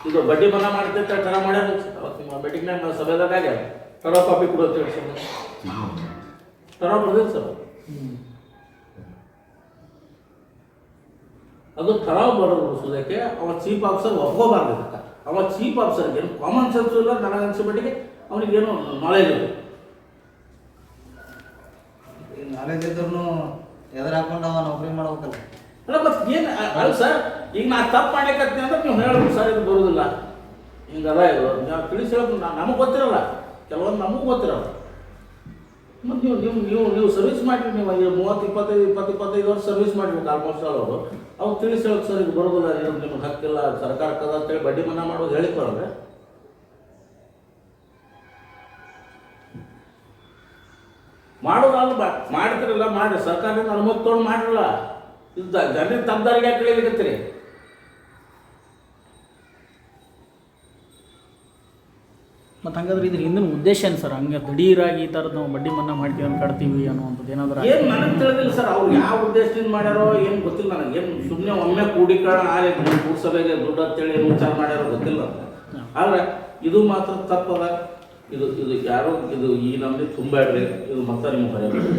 ಇದು ಬಡ್ಡಿ ಮನ್ನಾ ಮಾಡ್ತೈತೆ ಟರ್ಮ್ ಮಾಡ್ಯಾರ. ನಿಮ್ಮ ಮೀಟಿಂಗ್ನಾಗ ಸಭೆದಾಗ ಟರ್ಮ್ ಕಾಪಿ ಕೊಡು ಅಂತ ಹೇಳಿ ಸರ್. ಟರ್ಮ್ ಬರ್ದಿಲ್ಲ ಸರ್. ಅದು ಟರ್ಮ್ ಬರೋದು ಸೋದಕ್ಕೆ ಅವ ಚೀಫ್ ಆಫೀಸರ್ ಒಪ್ಕೋಬಾರ್ದು. ಅವ ಚೀಫ್ ಆಫೀಸರ್ಗೆ ಏನು ಕಾಮನ್ ಸೆನ್ಸ್ ಇಲ್ಲ, ನನಗೆ ಅನಿಸೋ ಮಟ್ಟಿಗೆ ಅವನಿಗೇನು ನಾಲೆಜ್ ಇಲ್ಲ. ನಾಲೆಜ್ ಇದ್ರೂ ಎದುರು ಹಾಕೊಂಡು ಅವ ನೌಕರಿ ಮಾಡ್ಬೇಕಲ್ಲ. ಅಲ್ಲ ಮತ್ತೆ ಏನು ಅಲ್ಲ ಸರ್, ಈಗ ನಾನು ತಪ್ಪು ಮಾಡ್ಲಿಕ್ಕೆ ಅಂದ್ರೆ ನೀವು ಹೇಳೋದು ಸರ್ ಇದು ಬರೋದಿಲ್ಲ, ಹಿಂಗದ ಇದು ನಾವು ತಿಳಿಸಿ ಹೇಳೋದು ನಮಗೆ ಗೊತ್ತಿರಲ್ಲ, ಕೆಲವೊಂದು ನಮಗೂ ಗೊತ್ತಿರಲ್ಲ. ಮತ್ತು ನೀವು ಸರ್ವಿಸ್ ಮಾಡಿರಿ, ನೀವು 30-25 ವರ್ಷ ಸರ್ವಿಸ್ ಮಾಡಿರ್ಬೇಕು ಆಲ್ಮೋಸ್ಟ್ ಅವರು. ಅವ್ರು ತಿಳಿಸಿ ಹೇಳೋದು ಸರ್ ಇದು ಬರೋದಿಲ್ಲ, ಇದು ನಿಮ್ಗೆ ಹಕ್ಕಿಲ್ಲ, ಸರ್ಕಾರಕ್ಕದ ಅಂತೇಳಿ ಬಡ್ಡಿ ಮನ್ನಾ ಮಾಡೋದು ಹೇಳಿಕೊಳ್ರೆ ಮಾಡೋದು ಮಾಡ್ತಿರಲ್ಲ ಮಾಡಿ, ಸರ್ಕಾರದಿಂದ ಅನುಮತಿ ತೊಗೊಂಡು ಮಾಡಿರಲ್ಲ, ಇದು ಜನರಿಗೆ ತಪ್ಪದಾರಿಗೆ ಯಾಕೆ ಹೇಳಿಕತ್ತೀರಿ? ಮತ್ತು ಹಂಗಾದ್ರೆ ಇದ್ರ ಹಿಂದಿನ ಉದ್ದೇಶ ಏನು ಸರ್? ಹಂಗೆ ದಿಢೀರಾಗಿ ಈ ಥರದ್ದು ನಾವು ಬಡ್ಡಿ ಮನ್ನಾ ಮಾಡ್ತೀವಿ ಅಂತ ಕಟ್ತೀವಿ ಅನ್ನೋವಂಥದ್ದು ಏನಾದರೂ ಏನು ನನಗೆ ತಿಳಿದಿಲ್ಲ ಸರ್, ಅವ್ರು ಯಾವ ಉದ್ದೇಶದಿಂದ ಮಾಡ್ಯಾರೋ ಏನು ಗೊತ್ತಿಲ್ಲ ನನಗೆ. ಏನು ಸುಮ್ಮನೆ ಒಮ್ಮೆ ಕೂಡಿಕರಣ ಆಗಲಿ ಪುರಸಭೆಗೆ ದುಡ್ಡು ಅಂತೇಳಿ ಏನು ವಿಚಾರ ಮಾಡ್ಯಾರೋ ಗೊತ್ತಿಲ್ಲ. ಆದರೆ ಇದು ಮಾತ್ರ ತಪ್ಪದ. ಇದು ಯಾರೋ ಇದು ಈ ನಮಗೆ ತುಂಬ ಇರಲಿ, ಇದು ಮತ್ತೆ ನಿಮ್ಗೆ ಬರೆಯಬೇಕು.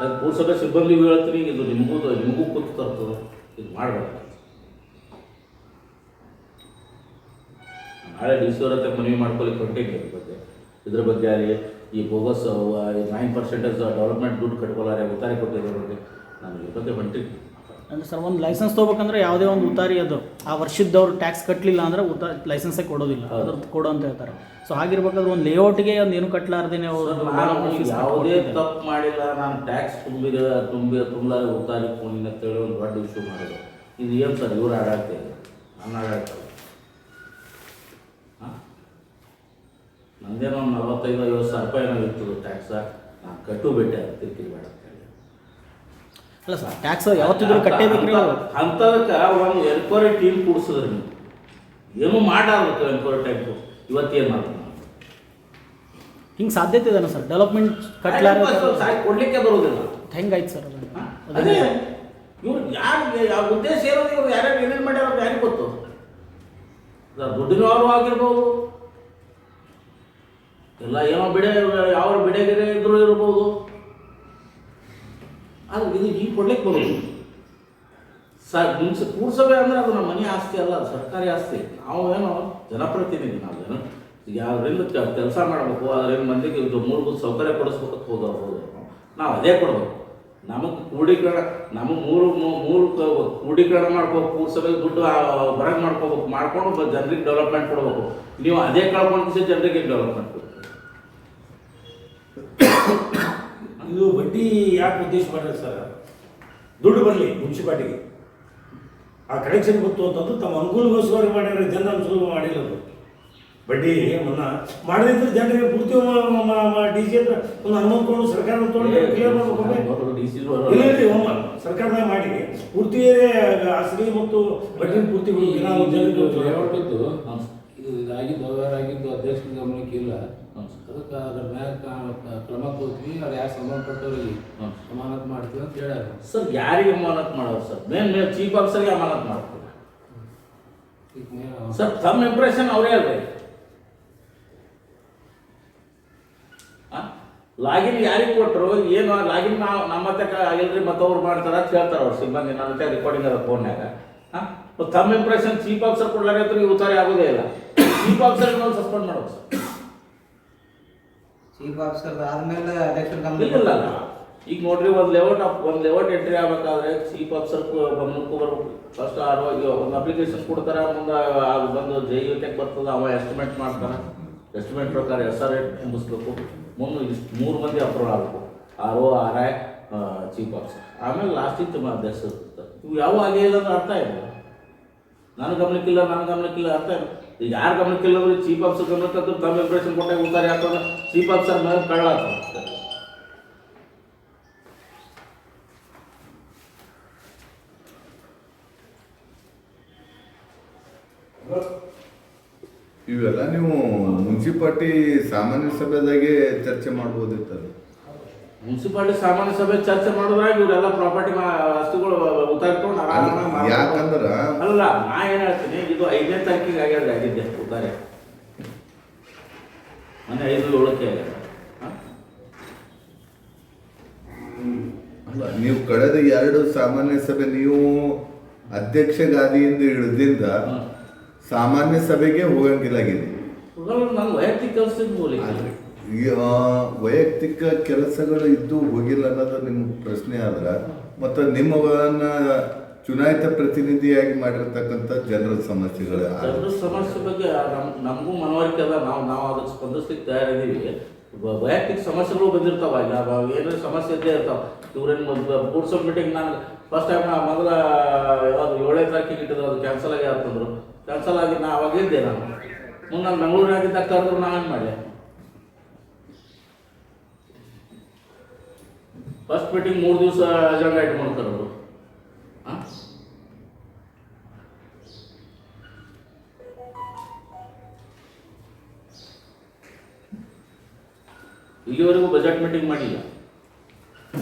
ಅದು ಪುರಸಭೆ ಸಿಬ್ಬಂದಿಗೂ ಹೇಳ್ತೀನಿ, ಇದು ನಿಮಗೂ ಕೂತು ತರ್ತದೆ, ಇದು ಮಾಡಬೇಕು. ನಾಳೆ ಡಿ ಸಿ ಅವ್ರ ಹತ್ರ ಮನವಿ ಮಾಡ್ಕೊಳ್ಳಿಕ್ಕೆ ಹೊಂಟಿದ್ದೆ ಇದ್ರ ಬಗ್ಗೆ ಆಗಲಿ, ಈ ಬೋಗಸ್ 9% ಡೆವಲಪ್ಮೆಂಟ್ ದುಡ್ಡು ಕಟ್ಕೊಳ್ಳಾರೆ ಉತ್ತಾರಿ ಕೊಟ್ಟಿದ್ದಾರೆ ಬಗ್ಗೆ ನಾನು ಇದ್ರ ಬಗ್ಗೆ ಹೊಂಟಿದ್ದೆ. ಅಂದರೆ ಸರ್ ಒಂದು ಲೈಸೆನ್ಸ್ ತೊಗೋಬೇಕಂದ್ರೆ ಯಾವುದೇ ಒಂದು ಉತ್ತಾರಿ ಅದು ಆ ವರ್ಷದವ್ರು ಟ್ಯಾಕ್ಸ್ ಕಟ್ಟಲಿಲ್ಲ ಅಂದರೆ ಲೈಸೆನ್ಸೇ ಕೊಡೋದಿಲ್ಲ, ಅದ್ರದ್ದು ಕೊಡು ಅಂತ ಹೇಳ್ತಾರೆ. ಸೊ ಹಾಗಿರ್ಬೇಕಾದ್ರೆ ಒಂದು ಲೇಔಟ್ಗೆ ಒಂದು ಏನು ಕಟ್ಟಲಾರ್ದೇನೆ ಯಾವುದೇ ತಪ್ಪು ಮಾಡಿಲ್ಲ, ನಾನು ಟ್ಯಾಕ್ಸ್ ತುಂಬಲಾರೆ ಉತ್ತಾರಿ ಫೋನಿನ ಅಂತೇಳಿ ಒಂದು ದೊಡ್ಡ ಇಶ್ಯೂ ಮಾಡೋದು. ಇದು ಏನು ಸರ್ ಇವ್ರು ಆಡಾಡ್ತೀವಿ, ನಾನು ಆಡಾಡ್ತಾರೆ. ನಂದೇನೋ 45-50 ಸಾವಿರ ರೂಪಾಯಿ ಏನೋ ಇರ್ತದೆ ಟ್ಯಾಕ್ಸ, ನಾನು ಕಟ್ಟು ಬಿಟ್ಟೆ ತಿರ್ಗಿ ಬೇಡ ಅಂತೇಳಿ. ಅಲ್ಲ ಸರ್, ಟ್ಯಾಕ್ಸ್ ಯಾವತ್ತಿದ್ರು ಕಟ್ಟೇಬೇಕ್ರಿ. ಅಂಥದಕ್ಕೆ ಒಂದು ಎನ್ಕ್ವೈರಿ ಟೀಮ್ ಕೂಡಿಸಿದ್ರಿ ನೀವು, ಏನೂ ಮಾಡಾರ್ಬೇಕು ಎನ್ಕ್ವೈರಿ ಟೈಮ್. ಇವತ್ತೇನು ಮಾಡ್ತೀನಿ ಹಿಂಗೆ ಸಾಧ್ಯತೆ ಇದೆನಾ ಸರ್? ಡೆವಲಪ್ಮೆಂಟ್ ಕಟ್ಟಲಾರ ಕೊಡಲಿಕ್ಕೆ ಬರೋದಿಲ್ಲ. ಹೆಂಗಾಯ್ತು ಸರ್ ಅದೇ ಇವ್ರು ಯಾರಿಗೆ ಯಾವ ಉದ್ದೇಶ ಇರೋದು, ಇವ್ರು ಯಾರ್ಯಾರು ಏನೇನು ಮಾಡ್ಯಾರ ಯಾರಿಗೆ ಗೊತ್ತು. ದುಡ್ಡಿನ ಅವರು ಆಗಿರ್ಬೋದು, ಎಲ್ಲ ಏನೋ ಯಾವ ಬಿಡೆಗೆರೆ ಇದ್ರೂ ಇರ್ಬೋದು. ಆದರೆ ಇದು ಈಗ ಕೊಡ್ಲಿಕ್ಕೆ ಬರೋದು ಪುರಸಭೆ ಅಂದರೆ ಅದು ನಮ್ಮ ಮನೆ ಆಸ್ತಿ ಅಲ್ಲ, ಅದು ಸರ್ಕಾರಿ ಆಸ್ತಿ. ನಾವು ಏನೋ ಜನಪ್ರತಿನಿಧಿ, ನಾವೇನು ಯಾವ್ದ್ರಿಂದ ಕೆಲಸ ಮಾಡಬೇಕು, ಅದರಿಂದ ಮಂದಿಗೆ ಇದು ಮೂಲಭೂತ ಸೌಕರ್ಯ ಕೊಡಿಸ್ಬೇಕಂತ ಹೋದವ್ರು ನಾವು ಅದೇ ಕೊಡಬೇಕು. ನಮಗೆ ಕ್ರೋಢೀಕರಣ, ನಮಗೆ ಮೂರು ಕ್ರೋಢೀಕರಣ ಮಾಡ್ಕೋಬೇಕು, ಪುರಸಭೆಗೆ ದುಡ್ಡು ಹೊರಗೆ ಮಾಡ್ಕೊಂಡು ಜನರಿಗೆ ಡೆವಲಪ್ಮೆಂಟ್ ಕೊಡಬೇಕು. ನೀವು ಅದೇ ಕಳ್ಕೊಂಡು ಜನರಿಗೆ ಡೆವಲಪ್ಮೆಂಟ್ ಕೊಡ್ತೀವಿ. ಇದು ಬಡ್ಡಿ ಯಾಕೆ ಉದ್ದೇಶ ಮಾಡಿದ್ರೆ ಸರ್, ದುಡ್ಡು ಬರಲಿ ಮುನ್ಸಿಪಾಲ್ಟಿಗೆ, ಆ ಕಲೆಕ್ಷನ್ ಗೊತ್ತು ಅಂತಂದು ತಮ್ಮ ಅನುಕೂಲಗೋಸ್ಕರ ಮಾಡ್ಯಾರ, ಜನ ಅನುಕೂಲ ಮಾಡಿಲ್ಲ. ಅದು ಬಡ್ಡಿ ಮನ್ನಾ ಮಾಡದಿದ್ರೆ ಜನರಿಗೆ ಪೂರ್ತಿ ಡಿ ಸಿ ಹತ್ರ ಒಂದು ಅನುಮತಿ ತೊಗೊಂಡು ಸರ್ಕಾರ ತೊಗೊಂಡು ಕ್ಲಿಯರ್ ಮಾಡ್ಬೇಕು. ಒಮ್ಮ ಸರ್ಕಾರದಾಗ ಮಾಡಿ ಪೂರ್ತಿ ಆಸ್ತಿ ಮತ್ತು ಬಡ್ಡಿ ಪೂರ್ತಿ ಲೇಔಟಿದ್ದು ಇದು ಇದಾಗಿದ್ದು ಅವ್ಯವಹಾರ ಆಗಿದ್ದು ಅಧ್ಯಕ್ಷರ ಗಮನಕ್ಕೆ ಇಲ್ಲ. ಅದಕ್ಕೆ ಅದ್ರ ಮ್ಯಾಗ ಕ್ರಮ ತಗೋತೀವಿ, ಅವ್ರು ಯಾರು ಸಂಬಂಧಪಟ್ಟವ್ರಿಗೆ ಅಮಾನತ್ ಮಾಡ್ತೀವಿ ಅಂತ ಹೇಳ್ಯಾರ. ಸರ್ ಯಾರಿಗೆ ಅಮಾನತ್ ಮಾಡೋರು ಸರ್? ಮೇನ್ ಚೀಫ್ ಆಫೀಸರ್ಗೆ ಅಮಾನತ್ ಮಾಡ್ತೀವಿ ಸರ್. ತಮ್ಮ ಇಂಪ್ರೆಷನ್ ಅವರೇ ಅಲ್ರಿ. ಲಾಗಿನ್ ಯಾರಿಗೆ ಕೊಟ್ಟರು ಏನು ಲಾಗಿನ್ ನಮ್ಮ ಹತ್ರ ಆಗಿಲ್ರಿ ಮತ್ತವ್ರು ಮಾಡ್ತಾರ ಅಂತ ಹೇಳ್ತಾರೆ ಅವ್ರು ಸಿಬ್ಬಂದಿ. ನನ್ನ ಹತ್ರ ರೆಕಾರ್ಡಿಂಗ್ ಅದ ಫೋನ್ಯಾಗ. ತಮ್ಮ ಇಂಪ್ರೆಷನ್ ಚೀಫ್ ಆಫೀಸರ್ ಕೊಡ್ಲಾರ ಅಂತ ಉತ್ತಾರಿ ಆಗೋದೇ ಇಲ್ಲ. ಚೀಫ್ ಆಫೀಸರ್ ನಾವು ಸಸ್ಪೆಂಡ್ ಮಾಡೋದು ಸರ್. ಚೀಫ್ ಆಫೀಸರ್ ಆದ್ಮೇಲೆ ಅಧ್ಯಕ್ಷರ ಗಮನ ಇಲ್ಲ. ಈಗ ನೋಡ್ರಿ, ಒಂದು ಲೇಔಟ್ ಎಂಟ್ರಿ ಆಗ್ಬೇಕಾದ್ರೆ ಚೀಫ್ ಆಫೀಸರ್ ಗಮನಕ್ಕೂ ಬರ್ಬೇಕು. ಫಸ್ಟ್ ಒಂದು ಅಪ್ಲಿಕೇಶನ್ ಕೊಡ್ತಾರೆ, ಮುಂದೆ ಅದು ಬಂದು ಜೈವಿಕೆಗೆ ಬರ್ತದೆ, ಅವ ಎಸ್ಟಿಮೇಟ್ ಮಾಡ್ತಾನೆ. ಎಸ್ಟಿಮೇಟ್ ಪ್ರಕಾರ SR ತುಂಬಿಸ್ಬೇಕು. ಮುಂದೆ ಇಷ್ಟು 3 ಮಂದಿ ಅಪ್ರೂವ್ ಆಗಬೇಕು, RO RI ಚೀಫ್ ಆಫೀಸರ್. ಆಮೇಲೆ ಲಾಸ್ಟಿಗೆ ತುಂಬ ಅಧ್ಯಕ್ಷರು ಇರ್ತಾರೆ. ಇವು ಯಾವ ಆಗೇ ಇಲ್ಲ ಅಂದ್ರೆ ಅರ್ಥ ಇಲ್ಲ. ನನ್ನ ಗಮನಕ್ಕಿಲ್ಲ ಅರ್ಥ ಇಲ್ಲ. ಈಗ ಯಾರು ಗಮನಕ್ಕಿಲ್ಲ ಅಂದ್ರೆ ಚೀಫ್ ಆಫೀಸರ್ ಗಮನಕ್ಕೆ ಅಂದ್ರೆ ತಮ್ಮ ಇಂಪ್ರೆಷನ್ ಕೊಟ್ಟಾಗ ಉತ್ತಾರೆ ಯಾಕಂದ್ರೆ ಚೀಫ್ ಆಫೀಸರ್ ಮೇಲೆ ಕಳ್ಳ ಆಗ್ತದೆ. ಇವೆಲ್ಲ ನೀವು ಮುನ್ಸಿಪಾಲ್ಟಿ ಸಾಮಾನ್ಯ ಸಭೆದಾಗೆ ಚರ್ಚೆ ಮಾಡ್ಬೋದಿತ್ತಲ್ಲ. ಮುನ್ಸಿಪಾಲ್ಟಿ ಸಾಮಾನ್ಯ ಸಭೆ ಚರ್ಚೆ ಮಾಡಿದ್ರಾಗ ಇವರೆಲ್ಲ ಪ್ರಾಪರ್ಟಿ ಆಸ್ತಿಗಳು ಉತ್ತಾರಿಕೊಂಡು ಯಾಕಂದ್ರ ಅಲ್ಲ, ನಾ ಏನು ಹೇಳ್ತೀನಿ, ಇದು 5ನೇ ತಾರೀಕಿಗೆ ಆಗಿದ್ದೆ ಉತ್ತಾರೆ. ಮೊನ್ನೆ 5/7 ಆಗ್ಯದ. ಅಲ್ಲ, ನೀವು ಕಳೆದ 2 ಸಾಮಾನ್ಯ ಸಭೆ ನೀವು ಅಧ್ಯಕ್ಷ ಗಾದಿಯಿಂದ ಇಳಿದಿಂದ ಸಾಮಾನ್ಯ ಸಭೆಗೆ ಹೋಗಂಗಿಲ್ಲಾಗಿದೆ. ನಾನು ವೈಯಕ್ತಿಕ ಕೆಲಸ ಇದ್ಬೋದು ಈ ವೈಯಕ್ತಿಕ ಕೆಲಸಗಳು ಇದ್ದು ಹೋಗಿಲ್ಲ ಅನ್ನೋದು ನಿಮ್ಮ ಪ್ರಶ್ನೆ ಆದ್ರೆ ಮತ್ತು ನಿಮ್ಮವನ್ನ ಚುನಾಯಿತ ಪ್ರತಿನಿಧಿಯಾಗಿ ಮಾಡಿರ್ತಕ್ಕಂಥ ಜನರ ಸಮಸ್ಯೆಗಳು ಜನರ ಸಮಸ್ಯೆ ಬಗ್ಗೆ ನಮಗೂ ಮನವರಿಕೆ ಅದ, ನಾವು ಅದಕ್ಕೆ ಸ್ಪಂದಿಸ್ಲಿಕ್ಕೆ ತಯಾರಿದ್ದೀವಿ. ವೈಯಕ್ತಿಕ ಸಮಸ್ಯೆಗಳು ಬಂದಿರ್ತಾವ, ಏನಾದ್ರು ಸಮಸ್ಯೆ ಇದ್ದೇ ಇರ್ತಾವ. ಇವ್ರೇನು ಪೂರ್ಸೋ ಮೀಟಿಂಗ್ ನಾನು ಫಸ್ಟ್ ಟೈಮ್ ಮೊದಲ ಯಾವುದು 7ನೇ ತಾರೀಕಿಗೆ ಇಟ್ಟಿದ್ರು, ಅದು ಕ್ಯಾನ್ಸಲ್ ಆಗಿ ಅಂತಂದ್ರು. ಕ್ಯಾನ್ಸಲ್ ಆಗಿ ನಾ ಅವಾಗ ಇದ್ದೆ. ನಾನು ಮುಂದೆ ನಾನು ಬೆಂಗಳೂರಿನಾಗಿದ್ದಾಗ ಕರೆದ್ರು, ನಾವೇನು ಮಾಡಲಿ. ಫಸ್ಟ್ ಮೀಟಿಂಗ್ 3 ದಿವಸ ಅಜೆಂಡಾ ಇಟ್ಕೊಂಡು ಕರೆದ್ರು. ಹಾಂ, ಇಲ್ಲಿವರೆಗೂ ಬಜೆಟ್ ಮೀಟಿಂಗ್ ಮಾಡಿಲ್ಲ.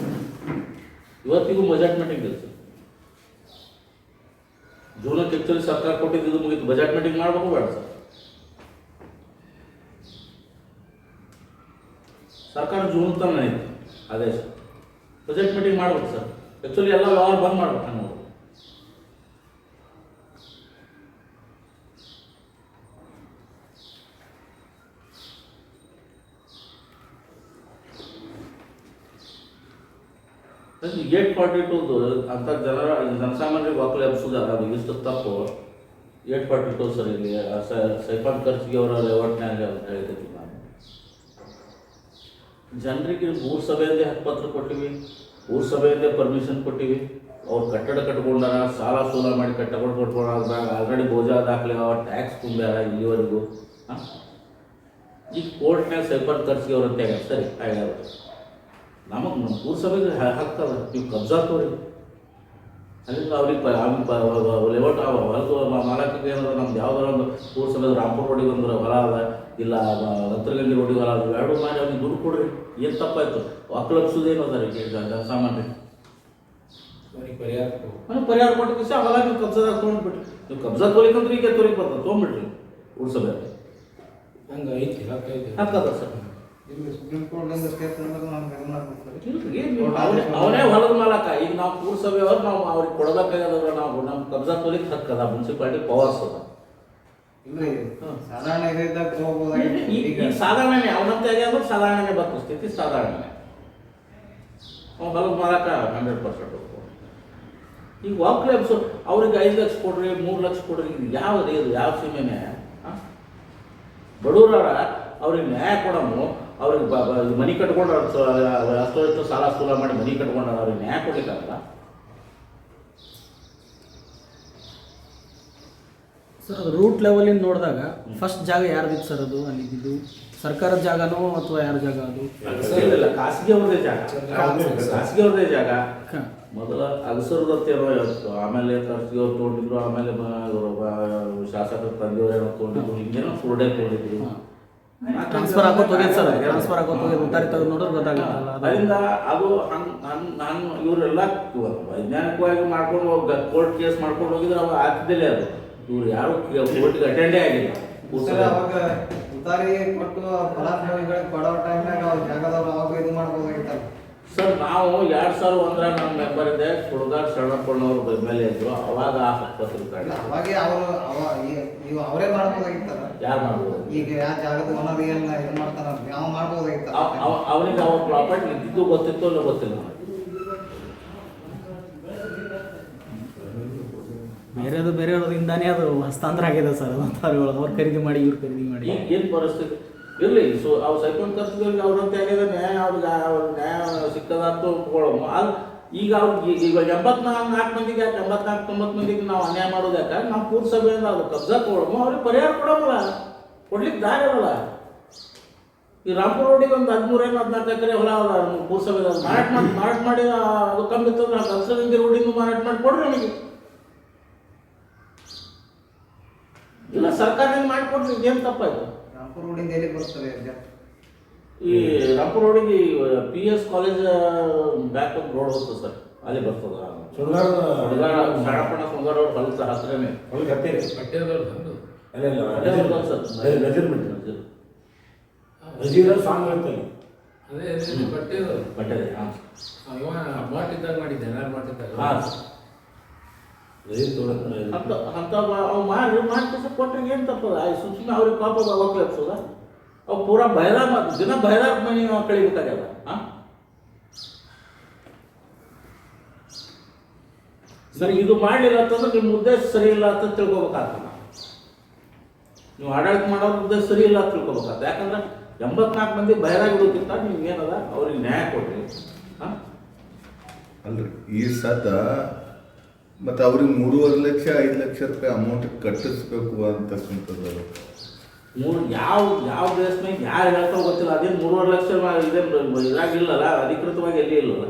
ಇವತ್ತಿಗೂ ಬಜೆಟ್ ಮೀಟಿಂಗ್ ಇಲ್ಲ ಸರ್. ಜೂನಕ್ಕೆ ಆ್ಯಕ್ಚುಲಿ ಸರ್ಕಾರ ಕೊಟ್ಟಿದ್ದು ಮುಗಿತು. ಬಜೆಟ್ ಮೀಟಿಂಗ್ ಮಾಡಬೇಕು ಬೇಡ ಸರ್? ಸರ್ಕಾರ ಜೂನ್ ತನಕ ಇತ್ತು ಆದೇಶ. ಬಜೆಟ್ ಮೀಟಿಂಗ್ ಮಾಡ್ಬೇಕು ಸರ್. ಆ್ಯಕ್ಚುಲಿ ಎಲ್ಲ ವ್ಯವಹಾರ ಬಂದ್ ಮಾಡ್ಬೇಕು ನಾವು. $842 ಅಂತ ಜನಸಾಮಾನ್ಯರಿಗೆ ವಾಕಲೆ ಹಬ್ಸೋದು ಅದು ಇಷ್ಟು ತಪ್ಪು. 842 ಸರ್. ಇಲ್ಲಿ ಸೈಫಾನ್ ಖರ್ಚಿಗೆ ಅವರ ಲೇಔಟ್ನಾಗ ಹೇಳ್ತಿದ್ವಿ ನಾನು. ಜನರಿಗೆ 3 ಸಭೆಯಲ್ಲೇ ಹಕ್ಕುಪತ್ರ ಕೊಟ್ಟಿವಿ, 3 ಸಭೆಯಲ್ಲೇ ಪರ್ಮಿಷನ್ ಕೊಟ್ಟಿವಿ. ಅವ್ರು ಕಟ್ಟಡ ಕಟ್ಕೊಂಡಾರ, ಸಾಲ ಸೂಲ ಮಾಡಿ ಕಟ್ಟಡ ಕಟ್ಕೊಂಡಾಗ ಆಲ್ರೆಡಿ ಬೋಜಾ ದಾಖಲೆ ಟ್ಯಾಕ್ಸ್ ತುಂಬ್ಯಾರ ಇಲ್ಲಿವರೆಗೂ. ಈಗ ಕೋರ್ಟ್ನಾಗ ಸೈಫಾನ್ ಖರ್ಚಿಗೆ ಅವ್ರು ಅಂತ ಸರಿ ಆಗ್ಯಾರ. ನಮಗೆ 3 ಸಭೆಗೆ ಹಾಕ್ತದ. ನೀವು ಕಬ್ಜಾ ತೋರಿ ಅಲ್ಲಿಂದ ಅವ್ರಿಗೆ ಲೇಔಟ್ ಹೊಲದು ಮಾಲಕರಿಗೆ ಏನಾದ್ರು ನಮ್ದು ಯಾವ್ದಾರ ಒಂದು 3 ಸಭೆ ರಾಮಪುರ ರೋಡಿಗೆ ಒಂದು ಹೊಲ ಅದ, ಇಲ್ಲ ಗಂತ್ರಗಂಡಿ ರೋಡಿಗೆ ಹೊಲ ಅದ, ಎರಡು ಮಾಡಿ ಅವ್ನಿಗೆ ದುಡ್ಡು ಕೊಡ್ರಿ. ಏನು ತಪ್ಪಾಯ್ತು? ವಾಕ್ಲಪ್ಸೋದೇನು ಅದ ರೀ ಜನಸಾಮಾನ್ಯ ಪರಿಹಾರ ಕೊಟ್ಟು ದಿವಸ ಅವಾಗ ನೀವು ಕಬ್ಜಾದಾಗ ತೊಗೊಂಡ್ಬಿಟ್ರಿ. ನೀವು ಕಬ್ಜಾ ತೊಳಿಕಂದ್ರೆ ಈಗ ತೊಳಿಕ್ ಬರ್ತದೆ, ತೊಗೊಂಡ್ಬಿಟ್ರಿ 3 ಸಭೆ ಹಂಗೆ ಐತಿ ಹಾಕದ ಸರ್. ಸುಪ್ರೀಂ ಕೋರ್ಟ್ ಕೇಸ್ ಅಂದ್ರೆ ನಾವು ಗಮನ ಅವನೇ ಹೊಲದ ಮಾಲಕ. ಈಗ ನಾವು 3 ಸಭೆಯವ್ರು ನಾವು ಅವ್ರಿಗೆ ಕೊಡಬೇಕಾಗದ. ನಾವು ನಮ್ಮ ಕಬ್ಜಾ ತೊಲಿಕ್ ಹಕ್ಕದ, ಮುನ್ಸಿಪಾಲಿಟಿ ಪವರ್ಸ್ ಅದ. ಇಲ್ರಿ ಸಾಧಾರಣ ಇದ್ದಾಗ ತಗೋಬೋದಾಗಿತ್ತು. ಈಗ ಸಾಧಾರಣನೇ ಅವನಂತೆ ಆಗ್ಯಾದ್ರೆ ಸಾಧಾರಣನೇ ಬರ್ತದೆ. ಸ್ಥಿತಿ ಸಾಧಾರಣನೇ. ಅವ್ನು ಹೊಲದ ಮಾಲಕ 100%. ಈಗ ವಾಕ್ಲೆ ಅವ್ರಿಗೆ 5 ಲಕ್ಷ ಕೊಡ್ರಿ, 3 ಲಕ್ಷ ಕೊಡ್ರಿ. ಯಾವ್ದು ಇದು ಯಾವ ಸೀಮೆನೆ? ಬಡವರ ಅವ್ರಿಗೆ ನ್ಯಾಯ ಕೊಡಮು. ಅವ್ರಿಗೆ ಮನೆ ಕಟ್ಕೊಂಡ್ರ ಅಷ್ಟು ಎಷ್ಟು ಸಾಲ ಸೂಲ ಮಾಡಿ ಮನೆ ಕಟ್ಕೊಂಡ್ರ ಅವ್ರಿಗೆ ನ್ಯಾಯ ಕೊಡ್ಲಿಕ್ಕಾಗಲ್ಲ ಸರ್. ಅದು ರೂಟ್ ಲೆವೆಲಿಂದ ನೋಡಿದಾಗ ಫಸ್ಟ್ ಜಾಗ ಯಾರ್ದಿತ್ತು ಸರ್? ಅದು ಅಲ್ಲಿದ್ದು ಸರ್ಕಾರದ ಜಾಗನೋ ಅಥವಾ ಯಾರ ಜಾಗ ಅದು? ಇಲ್ಲ, ಖಾಸಗಿ ಅವ್ರದೇ ಜಾಗ. ಖಾಸಗಿ ಅವ್ರದೇ ಜಾಗ. ಮೊದಲ ಅಗಸರದತ್ತೇನೋ ಇವತ್ತು, ಆಮೇಲೆ ಖರ್ಚಿಗೆ ಅವ್ರು ತೊಗೊಂಡಿದ್ರು, ಆಮೇಲೆ ಶಾಸಕರ ತಂದೆಯವರೇನೋ ತೊಗೊಂಡಿದ್ರು, ಹಿಂಗೇನೋ ಫುಲ್ಡೇ ತೊಗೊಂಡಿದ್ರು. ಟ್ರಾನ್ಸ್ಫರ್ ಆಗೋದು ಹೋಗಿದೆ ಸರ್. ಟ್ರಾನ್ಸ್ಫರ್ ಆಗೋದು ಹೋಗಿದೆ. ಉತ್ತಾರಿ ತೆಗೆದು ನೋಡಿದ್ರೆ ಗೊತ್ತಾಗಲ್ಲ. ಅದರಿಂದ ಅದು ನಾನು ಇವರೆಲ್ಲ ವೈಜ್ಞಾನಿಕವಾಗಿ ಮಾಡ್ಕೊಂಡು ಕೋರ್ಟ್ ಕೇಸ್ ಮಾಡ್ಕೊಂಡು ಹೋಗಿದ್ರೆ ಅವಾಗ ಆಗ್ತಿದ್ದಿಲ್ಲ. ಅದು ಇವ್ರು ಯಾರು ಕೋರ್ಟ್ಗೆ ಅಟೆಂಡೇ ಆಗಿಲ್ಲ. ಅವಾಗ ಉತ್ತಾರಿ ಕೊಟ್ಟು ಫಲಾನುಭವಿಗಳಿಗೆ ಕೊಡೋ ಟೈಮ್ನಾಗ ಅವ್ರ ಜಾಗದವ್ರು ಅವಾಗ ಇದು ಮಾಡ್ಬೋದಾಗಿತ್ತಲ್ಲ ಸರ್. ನಾವು 2001 ನಮ್ಮ ಮೆಂಬರ್ ಇದೆ, ಸುಳ್ಗಾರ್ ಶರಣಪ್ಪಣ್ಣವ್ರು ಮೇಲೆ ಇದ್ರು. ಅವಾಗ ಆ ಹಕ್ಕುಪತ್ರ ಅವಾಗೆ ನೀವು ಅವರೇ ಮಾಡ್ಬೋದಾಗಿತ್ತಲ್ಲ. ಯಾರು ಮಾಡ್ಬೋದು? ಈಗ ಯಾವ ಜಾಗದ ಓನರ್ ಏನು ಇದು ಮಾಡ್ತಾರ ಯಾವ ಮಾಡ್ಬೋದಾಗಿತ್ತಲ್ಲ. ಅವನಿಗೆ ಅವ್ರ ಪ್ರಾಪರ್ಟಿ ಇದ್ದು ಗೊತ್ತಿತ್ತು ಇಲ್ಲ ಗೊತ್ತಿಲ್ಲ. ಬೇರೆಯವ್ರಿಂದಾನೇ ಅದು ಹಸ್ತಾಂತರ ಆಗಿದೆ ಸರ್. ಅವ್ರು ಖರೀದಿ ಮಾಡಿ ಇವ್ರು ಖರೀದಿ ಮಾಡಿ ಈಗ ಏನು ಪರಿಸ್ಥಿತಿ ಇರಲಿ. ಅವ್ರು ಸೈಫೋನ್ ಖರ್ಚಿಗೆ ಅವ್ರಂತ ಆಗಿದೆ. ನ್ಯಾಯ ಅವ್ರಿಗೆ ನ್ಯಾಯ ಸಿಕ್ಕದಂತೂ ಒಪ್ಕೊಳ್ಳೋದು. ಅದು ಈಗ ಅವ್ರಿಗೆ ಈಗ 84 ಮಂದಿಗೆ 84-90 ಮಂದಿಗೆ ನಾವು ಅನ್ಯಾಯ ಮಾಡೋದು ಯಾಕೆ? ನಾವು 3 ಸಭೆಯಿಂದ ಅದು ಕಬ್ಜಾ ತೊಗೊಳಮು, ಅವ್ರಿಗೆ ಪರಿಹಾರ ಕೊಡೋಮಲ್ಲ, ಕೊಡ್ಲಿಕ್ಕೆ ದಾರಿ ಅಲ್ಲ. ಈ ರಾಮಪುರ ರೋಡಿಗೆ ಒಂದು 13-14 ಎಕರೆ ಹೊಲ ಅದ 3 ಸಭೆದಾಗ ಮಾರಾಟ ಮಾಡಿ ಅದು ಕಮ್ಮಿ ಇರ್ತದೆ. ನಾವು ಗಂತ್ರಗಂಡಿ ರೋಡಿಂದ ಮಾರಾಟ ಮಾಡಿ ಕೊಡ್ರಿ ನಮಗೆ. ಇಲ್ಲ ಸರ್ಕಾರದಿಂದ ಮಾಡಿಕೊಡ್ರಿ, ಏನು ತಪ್ಪಾಯ್ತು? ರಾಮಪುರ ರೋಡಿಂದ ಎಲ್ಲಿ ಬರ್ತಾರೆ? ಈ ರಾಮಪುರ ರೋಡಿಗೆ PS ಕಾಲೇಜ್ ಬ್ಯಾಕ್ ರೋಡ್ ಹೋಗ್ತದೆ ಸರ್, ಅಲ್ಲಿ ಬರ್ತದ. ಶರಣಪ್ಪಣ್ಣ ಸುಂದರ ಅವ್ರ ಹೊಲಸ ಹತ್ರನೇ ಮಾಡಿದ್ದೆ. ಹಾಂ ಅಂತ ಅವು ಮಾಡಿ ಕೆಲಸ ಕೊಟ್ಟರೆ ಏನು ತಪ್ಪದ ಸುಮ್ಮನೆ ಅವ್ರಿಗೆ ಪಾಪ ಹೋಗ್ಲಪ್ಸೋದ ಅವು ಪೂರಾ ಬಯಲಾಗ ದಿನ ಬಯಲಾಗ ಮನೆ ನಾವು ಕಳಿಬೇಕಾಗ್ಯದ. ಸರಿ ಇದು ಮಾಡಲಿಲ್ಲ ಅಂತಂದ್ರೆ ನಿಮ್ಮ ಉದ್ದೇಶ ಸರಿ ಇಲ್ಲ ಅಂತ ತಿಳ್ಕೊಬೇಕಾಗ್ತದೆ. ನೀವು ಆಡಳಿತ ಮಾಡೋದ್ರ ಉದ್ದೇಶ ಸರಿ ಇಲ್ಲ ಅಂತ ತಿಳ್ಕೊಬೇಕಾಗ್ತದೆ. ಯಾಕಂದ್ರೆ 84 ಮಂದಿ ಬಯಲಾಗಿಡೋಕ್ಕಿಂತ ನೀವು ಏನದ ಅವ್ರಿಗೆ ನ್ಯಾಯ ಕೊಡ್ರಿ. ಅಲ್ರಿ ಈ ಸತ ಮತ್ತು ಅವ್ರಿಗೆ 3.5 ಲಕ್ಷ 5 ಲಕ್ಷ ರೂಪಾಯಿ ಅಮೌಂಟ್ ಕಟ್ಟಿಸ್ಬೇಕು ಅಂತಕ್ಕಂಥದ್ದು ಯಾವ ದೇಶನಾಗ ಯಾರು ಹೇಳ್ತಾರೋ ಗೊತ್ತಿಲ್ಲ. ಅದೇನು 3.5 ಲಕ್ಷ ಇದೇನು ಇದಾಗಿಲ್ಲಲ್ಲ, ಅಧಿಕೃತವಾಗಿ ಎಲ್ಲಿ ಇಲ್ಲಲ್ಲ.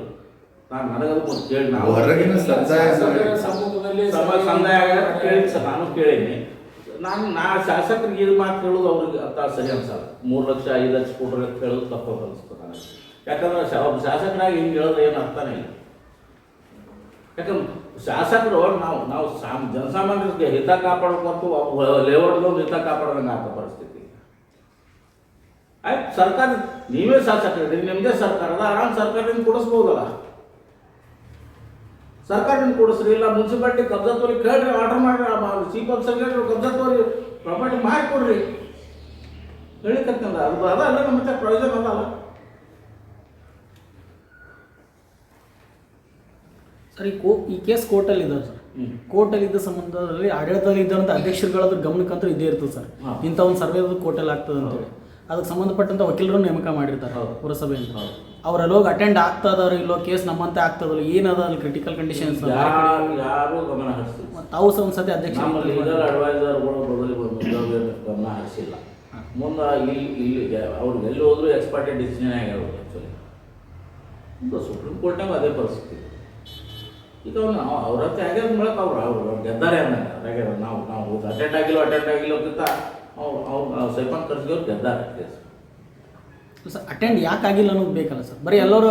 ನನಗದು ಕೇಳಿ ನಾವು ಹೊರಗಿನ ಸಂದಾಯ ಕೇಳಿ ಸರ್, ನಾನು ಕೇಳೀನಿ. ನಾ ಶಾಸಕರಿಗೆ ಇದು ಮಾತು ಹೇಳೋದು ಅವ್ರಿಗೆ ಅಂತ ಸರಿ ಅನ್ಸಲ್ಲ. 3 ಲಕ್ಷ 5 ಲಕ್ಷ ಕೊಡ್ರಿ ಅಂತ ಹೇಳೋದು ತಪ್ಪು ಅನಿಸ್ತದೆ ನನಗೆ. ಯಾಕಂದ್ರೆ ಶಾಸಕರಾಗಿ ಹಿಂಗೆ ಹೇಳಿದ್ರೆ ಏನು ಅರ್ಥನೇ ಇಲ್ಲ. ಯಾಕಂದ್ರೆ ಶಾಸಕರು ನಾವು ಜನಸಾಮಾನ್ಯರಿಗೆ ಹಿತ ಕಾಪಾಡ್ಕೊಂತು ಲೇಔಟ್ದವ್ರು ಹಿತ ಕಾಪಾಡ್ದಂಗೆ ಆದ ಪರಿಸ್ಥಿತಿ ಆಯ್ತು. ಸರ್ಕಾರ ನೀವೇ ಶಾಸಕರಿದ್ರಿ, ನಿಮ್ಮದೇ ಸರ್ಕಾರದ ಆರಾಮ್ ಸರ್ಕಾರದಿಂದ ಕೊಡಿಸ್ಬೋದಲ್ಲ. ಸರ್ಕಾರದಿಂದ ಕೊಡಿಸ್ರಿ, ಇಲ್ಲ ಮುನ್ಸಿಪಾಲ್ಟಿ ಕಬ್ಜಾ ತೋರಿ ಕೇಳ್ರಿ, ಆರ್ಡರ್ ಮಾಡ್ರಿ, ಚೀಫ್ ಆಫೀಸರ್ ಕೇಳ್ರಿ, ಕಬ್ಜಾ ತೋರಿ ಪ್ರಾಪರ್ಟಿ ಮಾಡಿಕೊಡ್ರಿ ಹೇಳಿಕತ್ತಂದ. ಅದು ಅದಲ್ಲ ನಮ್ಮ ಮತ್ತೆ ಪ್ರಯೋಜನ ಅದಲ್ಲ. ಸರ್ ಈ ಕೇಸ್ ಕೋರ್ಟಲ್ಲಿ ಇದ್ದಾವೆ ಸರ್. ಕೋರ್ಟಲ್ಲಿ ಇದ್ದ ಸಂಬಂಧದಲ್ಲಿ ಆಡಳಿತದಲ್ಲಿ ಇದ್ದಂಥ ಅಧ್ಯಕ್ಷರುಗಳಾದ್ರ ಗಮನಕ್ಕಂತೂ ಇದ್ದೇ ಇರ್ತದೆ ಸರ್. ಇಂಥ ಒಂದು ಸರ್ವೆ ಕೋರ್ಟಲ್ಲಿ ಆಗ್ತದೆ ಅಂತೇಳಿ ಅದಕ್ಕೆ ಸಂಬಂಧಪಟ್ಟಂಥ ವಕೀಲರನ್ನು ನೇಮಕ ಮಾಡಿರ್ತಾರೆ ಪುರಸಭೆಯಿಂದ. ಅವರಲ್ಲಿ ಹೋಗಿ ಅಟೆಂಡ್ ಆಗ್ತದವ್ರು ಇಲ್ಲೋ, ಕೇಸ್ ನಮ್ಮಂತೆ ಆಗ್ತದಲ್ಲ, ಏನದ ಅಲ್ಲಿ ಕ್ರಿಟಿಕಲ್ ಕಂಡೀಷನ್ಸ್ ಯಾರು ಗಮನ ಹರಿಸ್ತೀವಿ. ತಾವು ಸಹ ಒಂದ್ಸತಿ ಅಧ್ಯಕ್ಷ ಲೀಗಲ್ ಅಡ್ವೈಸರ್ಗಳು ಬದಲಿ ಗಮನ ಹರಿಸಿಲ್ಲ. ಮುಂದೆ ಇಲ್ಲಿ ಅವ್ರಿಗೆ ಎಲ್ಲಿ ಹೋದ್ರು ಎಕ್ಸ್ಪರ್ಟೆಡ್ ಡಿಸಿಷನ್ ಆಗ್ಯಾವ. ಆ್ಯಕ್ಚುಲಿ ಸುಪ್ರೀಂ ಕೋರ್ಟ್ನಾಗ ಅದೇ ಪರಿಸ್ಥಿತಿ. ಈಗ ನಾವು ಅವ್ರ ಹತ್ರ ಆಗ್ಯಾದ ಮೂಲಕ ಅವ್ರು ಗೆದ್ದಾರೆ ಅಂದಾಗ ನಾವು ಅಟೆಂಡ್ ಆಗಿಲ್ಲೋಕ್ಕಿಂತ ಅವ್ರು ಸೈಫಾನ್ ಖರ್ಚಿಗೆ ಗೆದ್ದಾರೆ ಕೇಸ್. ಸರ್ ಅಟೆಂಡ್ ಯಾಕೆ ಆಗಿಲ್ಲ ಅನ್ನೋದು ಬೇಕಲ್ಲ ಸರ್. ಬರೀ ಎಲ್ಲರೂ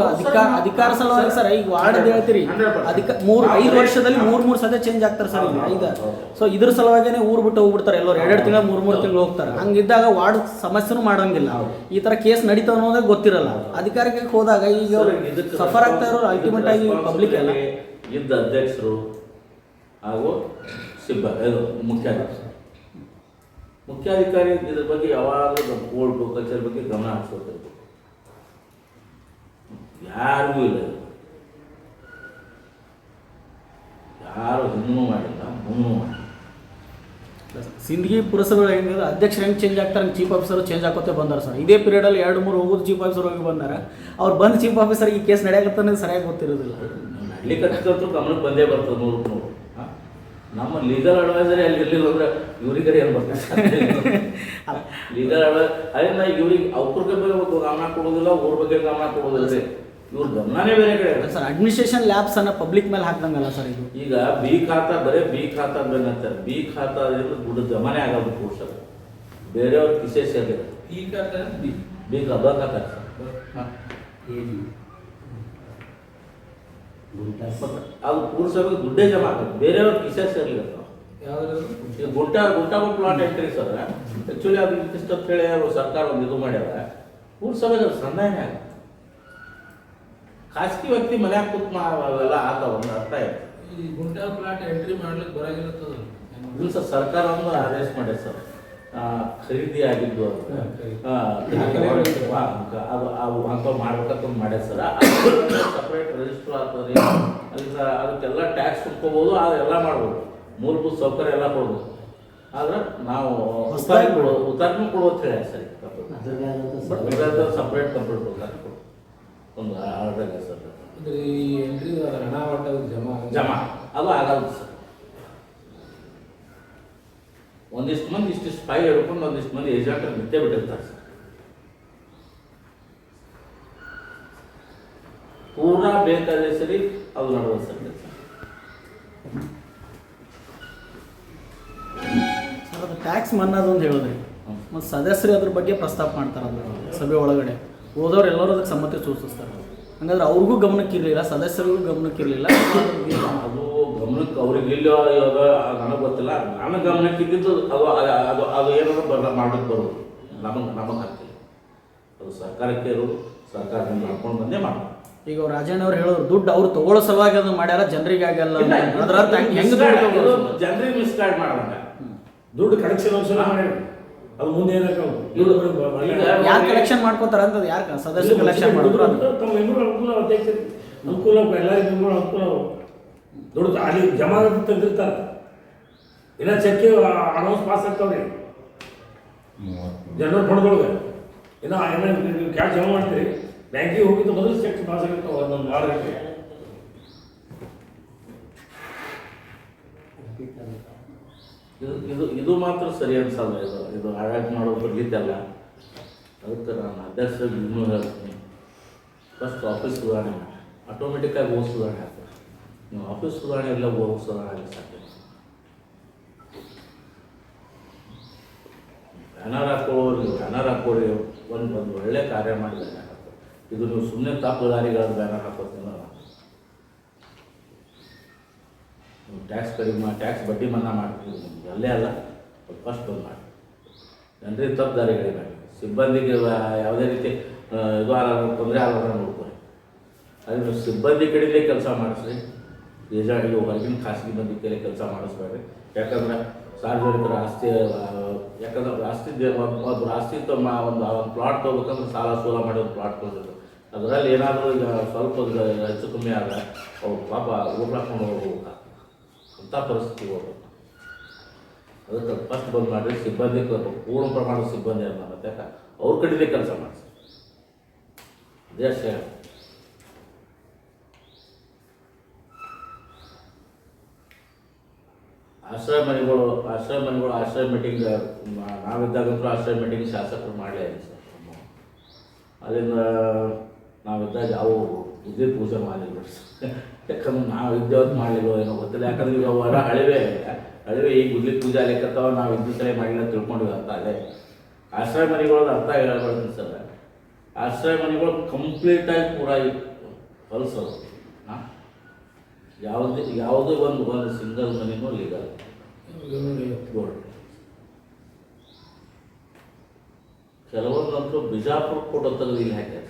ಅಧಿಕಾರ ಸಲುವಾಗಿ ಸರ್. ಈಗ ವಾರ್ಡ್ ಹೇಳ್ತೀರಿ 5 ವರ್ಷದಲ್ಲಿ 3 ಸತಿ ಚೇಂಜ್ ಆಗ್ತಾರೆ ಸರ್. ಇಲ್ಲಿ 5 ಸೊ ಇದ್ರ ಸಲುವಾಗಿನೇ ಊರು ಬಿಟ್ಟು ಹೋಗ್ಬಿಡ್ತಾರೆ ಎಲ್ಲರೂ. 2 ತಿಂಗಳು 3 ತಿಂಗಳು ಹೋಗ್ತಾರೆ. ಹಂಗಿದ್ದಾಗ ವಾರ್ಡ್ ಸಮಸ್ಯೆನೂ ಮಾಡೋಂಗಿಲ್ಲ. ಈ ಥರ ಕೇಸ್ ನಡೀತಾವ ಅನ್ನೋದೇ ಗೊತ್ತಿರಲ್ಲ. ಅಧಿಕಾರಕ್ಕೆ ಹೋದಾಗ ಈಗ ಸಫರ್ ಆಗ್ತಾ ಇರೋರು ಅಲ್ಟಿಮೇಟ್ ಆಗಿ ಪಬ್ಲಿಕ್ ಎಲ್ಲ ಇದ್ದ ಅಧ್ಯಕ್ಷರು ಹಾಗೂ ಮುಖ್ಯಾಧಿಕಾರಿ ಇದ್ರ ಬಗ್ಗೆ ಯಾವಾಗಲೂ ಕೋರ್ಟು ಕಚೇರಿ ಬಗ್ಗೆ ಗಮನ ಹರಿಸೋದಿರ್ಬೇಕು. ಯಾರಿಗೂ ಇಲ್ಲ, ಯಾರು ಹಿಂದೂ ಮಾಡಿಲ್ಲ ಮುಂದೂ ಮಾಡಿಲ್ಲ. ಸಿಂದಗಿ ಪುರಸಭೆ ಹೆಂಗಿದೆ ಅಧ್ಯಕ್ಷರು ಹೆಂಗೆ ಚೇಂಜ್ ಆಗ್ತಾರೆ, ಹಂಗೆ ಚೀಫ್ ಆಫೀಸರ್ ಚೇಂಜ್ ಆಕೋತೆ ಬಂದಾರೆ ಸರ್. ಇದೇ ಪೀರಿಯಡಲ್ಲಿ 2-3 ಹೋಗೋದು ಚೀಫ್ ಆಫೀಸರ್ ಹೋಗಿ ಬಂದಾರೆ. ಅವ್ರು ಬಂದು ಚೀಫ್ ಆಫೀಸರ್ ಈ ಕೇಸ್ ನಡೆಯಕತ್ತಾನೆ ಸರಿಯಾಗಿ ಗೊತ್ತಿರೋದಿಲ್ಲ. ನಡ್ಲಿಕ್ಕಂತೂ ಗಮನಕ್ಕೆ ಬಂದೇ ಬರ್ತದೆ 100 ನಮ್ಮ ಲೀಗಲ್ ಅಡ್ವೈಸರಿ ಅಲ್ಲಿ ಇರಲಿಲ್ಲ ಅಂದ್ರೆ ಇವ್ರಿಗೆ ಏನು ಬರ್ತಾರೆ. ಲೀಗಲ್ ಅಡ್ವೈಸ್ ಅದರಿಂದ ಇವ್ರಿಗೆ ಅವ್ರ ಬಗ್ಗೆ ಗಮನ ಕೊಡೋದಿಲ್ಲ, ಊರ ಬಗ್ಗೆ ಗಮನ ಕೊಡೋದಿಲ್ಲ ರೀ. ಇವ್ರ ಗಮನನೇ ಬೇರೆ ಕಡೆ ಸರ್. ಅಡ್ಮಿನಿಸ್ಟ್ರೇಷನ್ ಲ್ಯಾಬ್ಸ್ ಅನ್ನ ಪಬ್ಲಿಕ್ ಮೇಲೆ ಹಾಕ್ದಂಗಲ್ಲ ಸರ್ ಇದು. ಈಗ ಬಿ ಖಾತಾ ಬರೀ ಬಿ ಖಾತಾ ಬೇಕಂತಾರೆ. ಬಿ ಖಾತಾ ದುಡ್ಡು ಜಮಾನೆ ಆಗೋದು ಪುರುಷರು, ಬೇರೆಯವ್ರ ಕಿಸೆ ಸೇರಿದೆ. ಬಿ ಖಾತಾ ಸರ್ ಅದು ಪುರಸಭೆಗೆ ದುಡ್ಡೇ ಜಮಾ ಆಗ್ತದೆ, ಬೇರೆಯವ್ರ ಕಿಸೆ ಸೇರ್ಲಿಕ್ಕೆ. ಗುಂಟಾ ಪ್ಲಾಟ್ ಎಂಟ್ರಿ ಸರ್ ಆ್ಯಕ್ಚುಲಿ ಅದು ಇಂತಿಷ್ಟು ಅಂತ ಹೇಳಿ ಸರ್ಕಾರ ಒಂದು ಇದು ಮಾಡ್ಯಾರ. ಪುರಸಭೆಗೆ ಅದು ಸಂದಾಯನೇ ಆಗುತ್ತೆ. ಖಾಸಗಿ ವ್ಯಕ್ತಿ ಮನ್ಯಾಗ ಕೂತ್ ಅವೆಲ್ಲ ಆಗ್ತಾವ ಒಂದು ಅರ್ಥ ಇದೆ. ಈ ಗುಂಟಾ ಪ್ಲಾಟ್ ಎಂಟ್ರಿ ಮಾಡ್ಲಿಕ್ಕೆ ಬರಾಗಿರುತ್ತದ ಇಲ್ಲ ಸರ್, ಸರ್ಕಾರ ಒಂದು ಆದೇಶ ಮಾಡ್ಯಾರ ಸರ್. ಖರೀದಿ ಆಗಿದ್ದು ಅದು ಅಂಥವು ಮಾಡ್ಬೇಕಂತ ಮಾಡ್ಯಾರ ಸರ್. ಸಪ್ರೇಟ್ ರಿಜಿಸ್ಟರ್ ಆಗ್ತದೆ. ಅಲ್ಲಿಂದ ಅದಕ್ಕೆಲ್ಲ ಟ್ಯಾಕ್ಸ್ ತುಂಬ್ಕೋಬೋದು, ಅದೆಲ್ಲ ಮಾಡ್ಬೋದು, ಮೂಲಭೂತ ಸೌಕರ್ಯ ಎಲ್ಲ ಕೊಡ್ಬೋದು. ಆದ್ರೆ ನಾವು ಉತ್ತಾರನೂ ಕೊಡುವಂತ ಹೇಳಿ ಸರಿ ಸಪ್ರೇಟ್ ಕಂಪ್ಯೂಟರ್ ಉತ್ತಾರ ಕೊಡು ಒಂದು ಆರ್ಡರ್ ಸರ್. ಅಂದ್ರೆ ಈ ಎಂಟ್ರಿ ಹಣ ಒಟ್ಟ ಜಮಾ ಅದು ಆಗಲ್ಲ ಸರ್. ಒಂದಿಷ್ಟು ಮಂದಿ ಇಷ್ಟಿಷ್ಟು ಫೈಲ್ ಹಿಡ್ಕೊಂಡು ಒಂದಿಷ್ಟು ಮಂದಿ ಏಜೆಂಟ್ ನಿತ್ಯ ಬಿಟ್ಟಿರ್ತಾರೆ ಸರ್. ಪೂರ್ಣ ಬೇಕಾದ್ರೆ ಸರಿ ಅದು ನಡೆದ ಸರ್. ಅದು ಟ್ಯಾಕ್ಸ್ ಮನ್ನಾದು ಅಂತ ಹೇಳಿದ್ರಿ. ಮತ್ತು ಸದಸ್ಯರು ಅದ್ರ ಬಗ್ಗೆ ಪ್ರಸ್ತಾಪ ಮಾಡ್ತಾರೆ ಅಂದ್ರೆ ಸಭೆ ಒಳಗಡೆ ಹೋದವ್ರು ಎಲ್ಲರೂ ಅದಕ್ಕೆ ಸಮ್ಮತಿ ಸೂಚಿಸ್ತಾರೆ. ಹಂಗಾದ್ರೆ ಅವ್ರಿಗೂ ಗಮನಕ್ಕಿರಲಿಲ್ಲ, ಸದಸ್ಯರಿಗೂ ಗಮನಕ್ಕಿರಲಿಲ್ಲ. ಅದು ಗಮನಕ್ಕೆ ಅವ್ರಿಗೆ ಇಲ್ಲೋ ಇವಾಗ ನನಗೆ ಗೊತ್ತಿಲ್ಲ. ನನ್ನ ಗಮನಕ್ಕೆ ಇದ್ದಿದ್ದು ಅದು ಅದು ಅದು ಏನಾದ್ರು ಮಾಡಕ್ಕೆ ಬರೋದು ನಮಗೆ ಹಾಕ್ತಿಲ್ಲ. ಅದು ಸರ್ಕಾರಕ್ಕೆ ಇರೋದು, ಸರ್ಕಾರದಿಂದ ಮಾಡ್ಕೊಂಡು ಬಂದೇ ಮಾಡೋದು. ಈಗ ಅವ್ರು ರಾಜಣ್ಣ ಅವ್ರು ಹೇಳೋರು ದುಡ್ಡು ಅವ್ರು ತಗೊಳ್ಳೋ ಸಲುವಾಗಿ ಅದು ಮಾಡ್ಯಾರ ಜನರಿಗೆ ಆಗಲ್ಲ ಅಂತ. ಅದ್ರ ಅರ್ಥ ಹೆಂಗೆ ಜನರಿಗೆ ಮಿಸ್ಗೈಡ್ ಮಾಡಲ್ಲ. ದುಡ್ಡು ಕಲೆಕ್ಷನ್ ಒಂದ್ಸಲ ಮಾಡಿ ಅದು ಮುಂದೆ ಏನಕ್ಕೆ ಯಾರು ಕಲೆಕ್ಷನ್ ಮಾಡ್ಕೋತಾರ ಅಂತ ಯಾರು ಸದಸ್ಯರು ಕಲೆಕ್ಷನ್ ಮಾಡಿದ್ರು ಅಂತ ತಮ್ಮ ಮೆಂಬರ್ ಅನುಕೂಲ, ಅಧ್ಯಕ್ಷರಿಗೆ ಅನುಕೂಲ, ಎಲ್ಲರಿಗೂ ಮೆಂಬರ್ ಅನುಕೂಲ. ದುಡ್ಡು ಅಲ್ಲಿ ಜಮಾ ತೆಗೆದಿರ್ತಾರೆ, ಇನ್ನ ಚೆಕ್ ಅನೌನ್ಸ್ ಪಾಸ್ ಆಗ್ತಾವ್ರಿ ಜನರಲ್ ಫಂಡ್ದೊಳಗೆ. ಇನ್ನು ಏನು ಕ್ಯಾಶ್ ಜಮಾ ಮಾಡ್ತೀರಿ, ಬ್ಯಾಂಕಿಗೆ ಹೋಗಿದ್ದು ಮೊದಲು ಚೆಕ್ ಪಾಸ್ ಆಗಿರ್ತಾವೆ ಒಂದೊಂದು ವಾರಕ್ಕೆ. ಇದು ಮಾತ್ರ ಸರಿ ಅನ್ಸಲ್ಲ. ಇದು ಆಡಳಿತ ಮಾಡೋದು ಬರ್ಲಿದ್ದಲ್ಲ. ಅದಕ್ಕೆ ನಾನು ಅಧ್ಯಕ್ಷರಿಗೆ ಇನ್ನೂ ಹೇಳ್ತೀನಿ, ಫಸ್ಟ್ ಆಫೀಸ್ ಸುಧಾರಣೆ ಮಾಡಿ, ಆಟೋಮೆಟಿಕ್ಕಾಗಿ ಓದ್ ಸುಧಾರಣೆ ಆಗ್ತದೆ. ನೀವು ಆಫೀಸ್ ಸುಧಾರಣೆ ಎಲ್ಲ ಓದ್ ಸುಧಾರಣೆ ಆಗಲಿ ಸಾಧ್ಯ. ಬ್ಯಾನರ್ ಹಾಕೊಳ್ಳಿ, ಒಂದು ಒಳ್ಳೆ ಕಾರ್ಯ ಮಾಡಿದಾಗ ಇದು ನೀವು ಸುಮ್ಮನೆ ತಪ್ಪುದಾರಿಗಳ ಬ್ಯಾನರ್ ಹಾಕೋತಿಲ್ಲ. ಟ್ಯಾಕ್ಸ್ ಕಡಿಮೆ, ಟ್ಯಾಕ್ಸ್ ಬಡ್ಡಿ ಮನ್ನಾ ಮಾಡ್ತೀವಿ, ಅಲ್ಲೇ ಅಲ್ಲ, ಫಸ್ಟ್ ಒಂದು ಮಾಡಿ. ಜನರಿಗೆ ತಪ್ಪು ದಾರಿಗಳಿವೆ, ಸಿಬ್ಬಂದಿಗೆ ಯಾವುದೇ ರೀತಿ ಇದು ತೊಂದರೆ ಆಗೋದನ್ನು ನೋಡ್ಕೊಳ್ಳಿ. ಅದನ್ನು ಸಿಬ್ಬಂದಿ ಕಡೆಯಲ್ಲೇ ಕೆಲಸ ಮಾಡಿಸ್ರಿ. ಏಜಾಡಿಗೆ ಹೊರಗಿನ ಖಾಸಗಿ ಮಂದಿ ಕೈಲಿ ಕೆಲಸ ಮಾಡಿಸ್ಬೇಡ್ರಿ. ಯಾಕಂದ್ರೆ ಸಾರ್ವಜನಿಕರ ಆಸ್ತಿ, ಯಾಕಂದ್ರೆ ಒಬ್ಬರು ಆಸ್ತಿ ತಮ್ಮ ಒಂದು ಪ್ಲಾಟ್ ತೊಗೋಬೇಕಂದ್ರೆ ಸಾಲ ಸೂಲ ಮಾಡಿ ಒಂದು ಪ್ಲಾಟ್ ತೊಗೊಳ್ಬೇಕು. ಅದರಲ್ಲಿ ಏನಾದರೂ ಈಗ ಸ್ವಲ್ಪ ಹೆಚ್ಚು ಕಮ್ಮಿ ಆದರೆ ಅವ್ರು ಪಾಪ ಊರ್ಲಾಕೊಂಡು ಹೋಗ್ಬೇಕಾಗ್ತದೆ. ಅಂಥ ಪರಿಸ್ಥಿತಿ ಹೋಗ್ಬೇಕು. ಅದಕ್ಕೆ ಫಸ್ಟ್ ಬಂದ್ ಮಾಡಿರಿ. ಸಿಬ್ಬಂದಿ ಪೂರ್ಣ ಪ್ರಮಾಣದ ಸಿಬ್ಬಂದಿ ಅಂತ ಮತ್ತೆ ಯಾಕೆ ಅವ್ರ ಕಡೆಯಲ್ಲೇ ಕೆಲಸ ಮಾಡಿಸಿ. ಅದೇ ಅಷ್ಟೇ. ಆಶ್ರಯ ಮನೆಗಳು ಆಶ್ರಯ ಮೀಟಿಂಗ್ ನಾವಿದ್ದಾಗಂತೂ ಆಶ್ರಯ ಮೀಟಿಂಗ್ ಶಾಸಕರು ಮಾಡಲೇ ಇಲ್ಲ ಸರ್. ಅಲ್ಲಿಂದ ನಾವಿದ್ದಾಗ ಯಾವ ವಿದ್ಯುತ್ ಪೂಜೆ ಮಾಡಲಿಲ್ಲ ಸರ್. ಯಾಕಂದ್ರೆ ನಾವು ವಿದ್ಯುತ್ ಮಾಡಲಿಲ್ಲ ಏನೋ ಗೊತ್ತಿಲ್ಲ. ಯಾಕಂದ್ರೆ ಈಗ ಹೊರ ಹಳಿವೆ ಈಗ ವಿದ್ಯುತ್ ಪೂಜೆ ಅಲ್ಲಿಕತ್ತಾವ, ನಾವು ವಿದ್ಯುತ್ ಸರಿ ಮಾಡಿಲ್ಲ ತಿಳ್ಕೊಂಡಿವಿ ಅಂತ. ಅದೇ ಆಶ್ರಯ ಮನೆಗಳದ್ದು ಅರ್ಥ ಹೇಳ್ಬಾರ್ದು ಸರ್. ಆಶ್ರಯ ಮನೆಗಳು ಕಂಪ್ಲೀಟಾಗಿ ಪೂರ ಹೊಲಸೋದು. ಯಾವುದೇ ಒಂದು ಸಿಂಗಲ್ ಮನೆಯೂ ಲೀಗಲ್ ಗೋಲ್ಡ್. ಕೆಲವೊಂದಂತೂ ಬಿಜಾಪುರ ಫೋಟೋ ತೆಗೆದು ಇಲ್ಲಿ ಹಾಕ್ಯಾರ.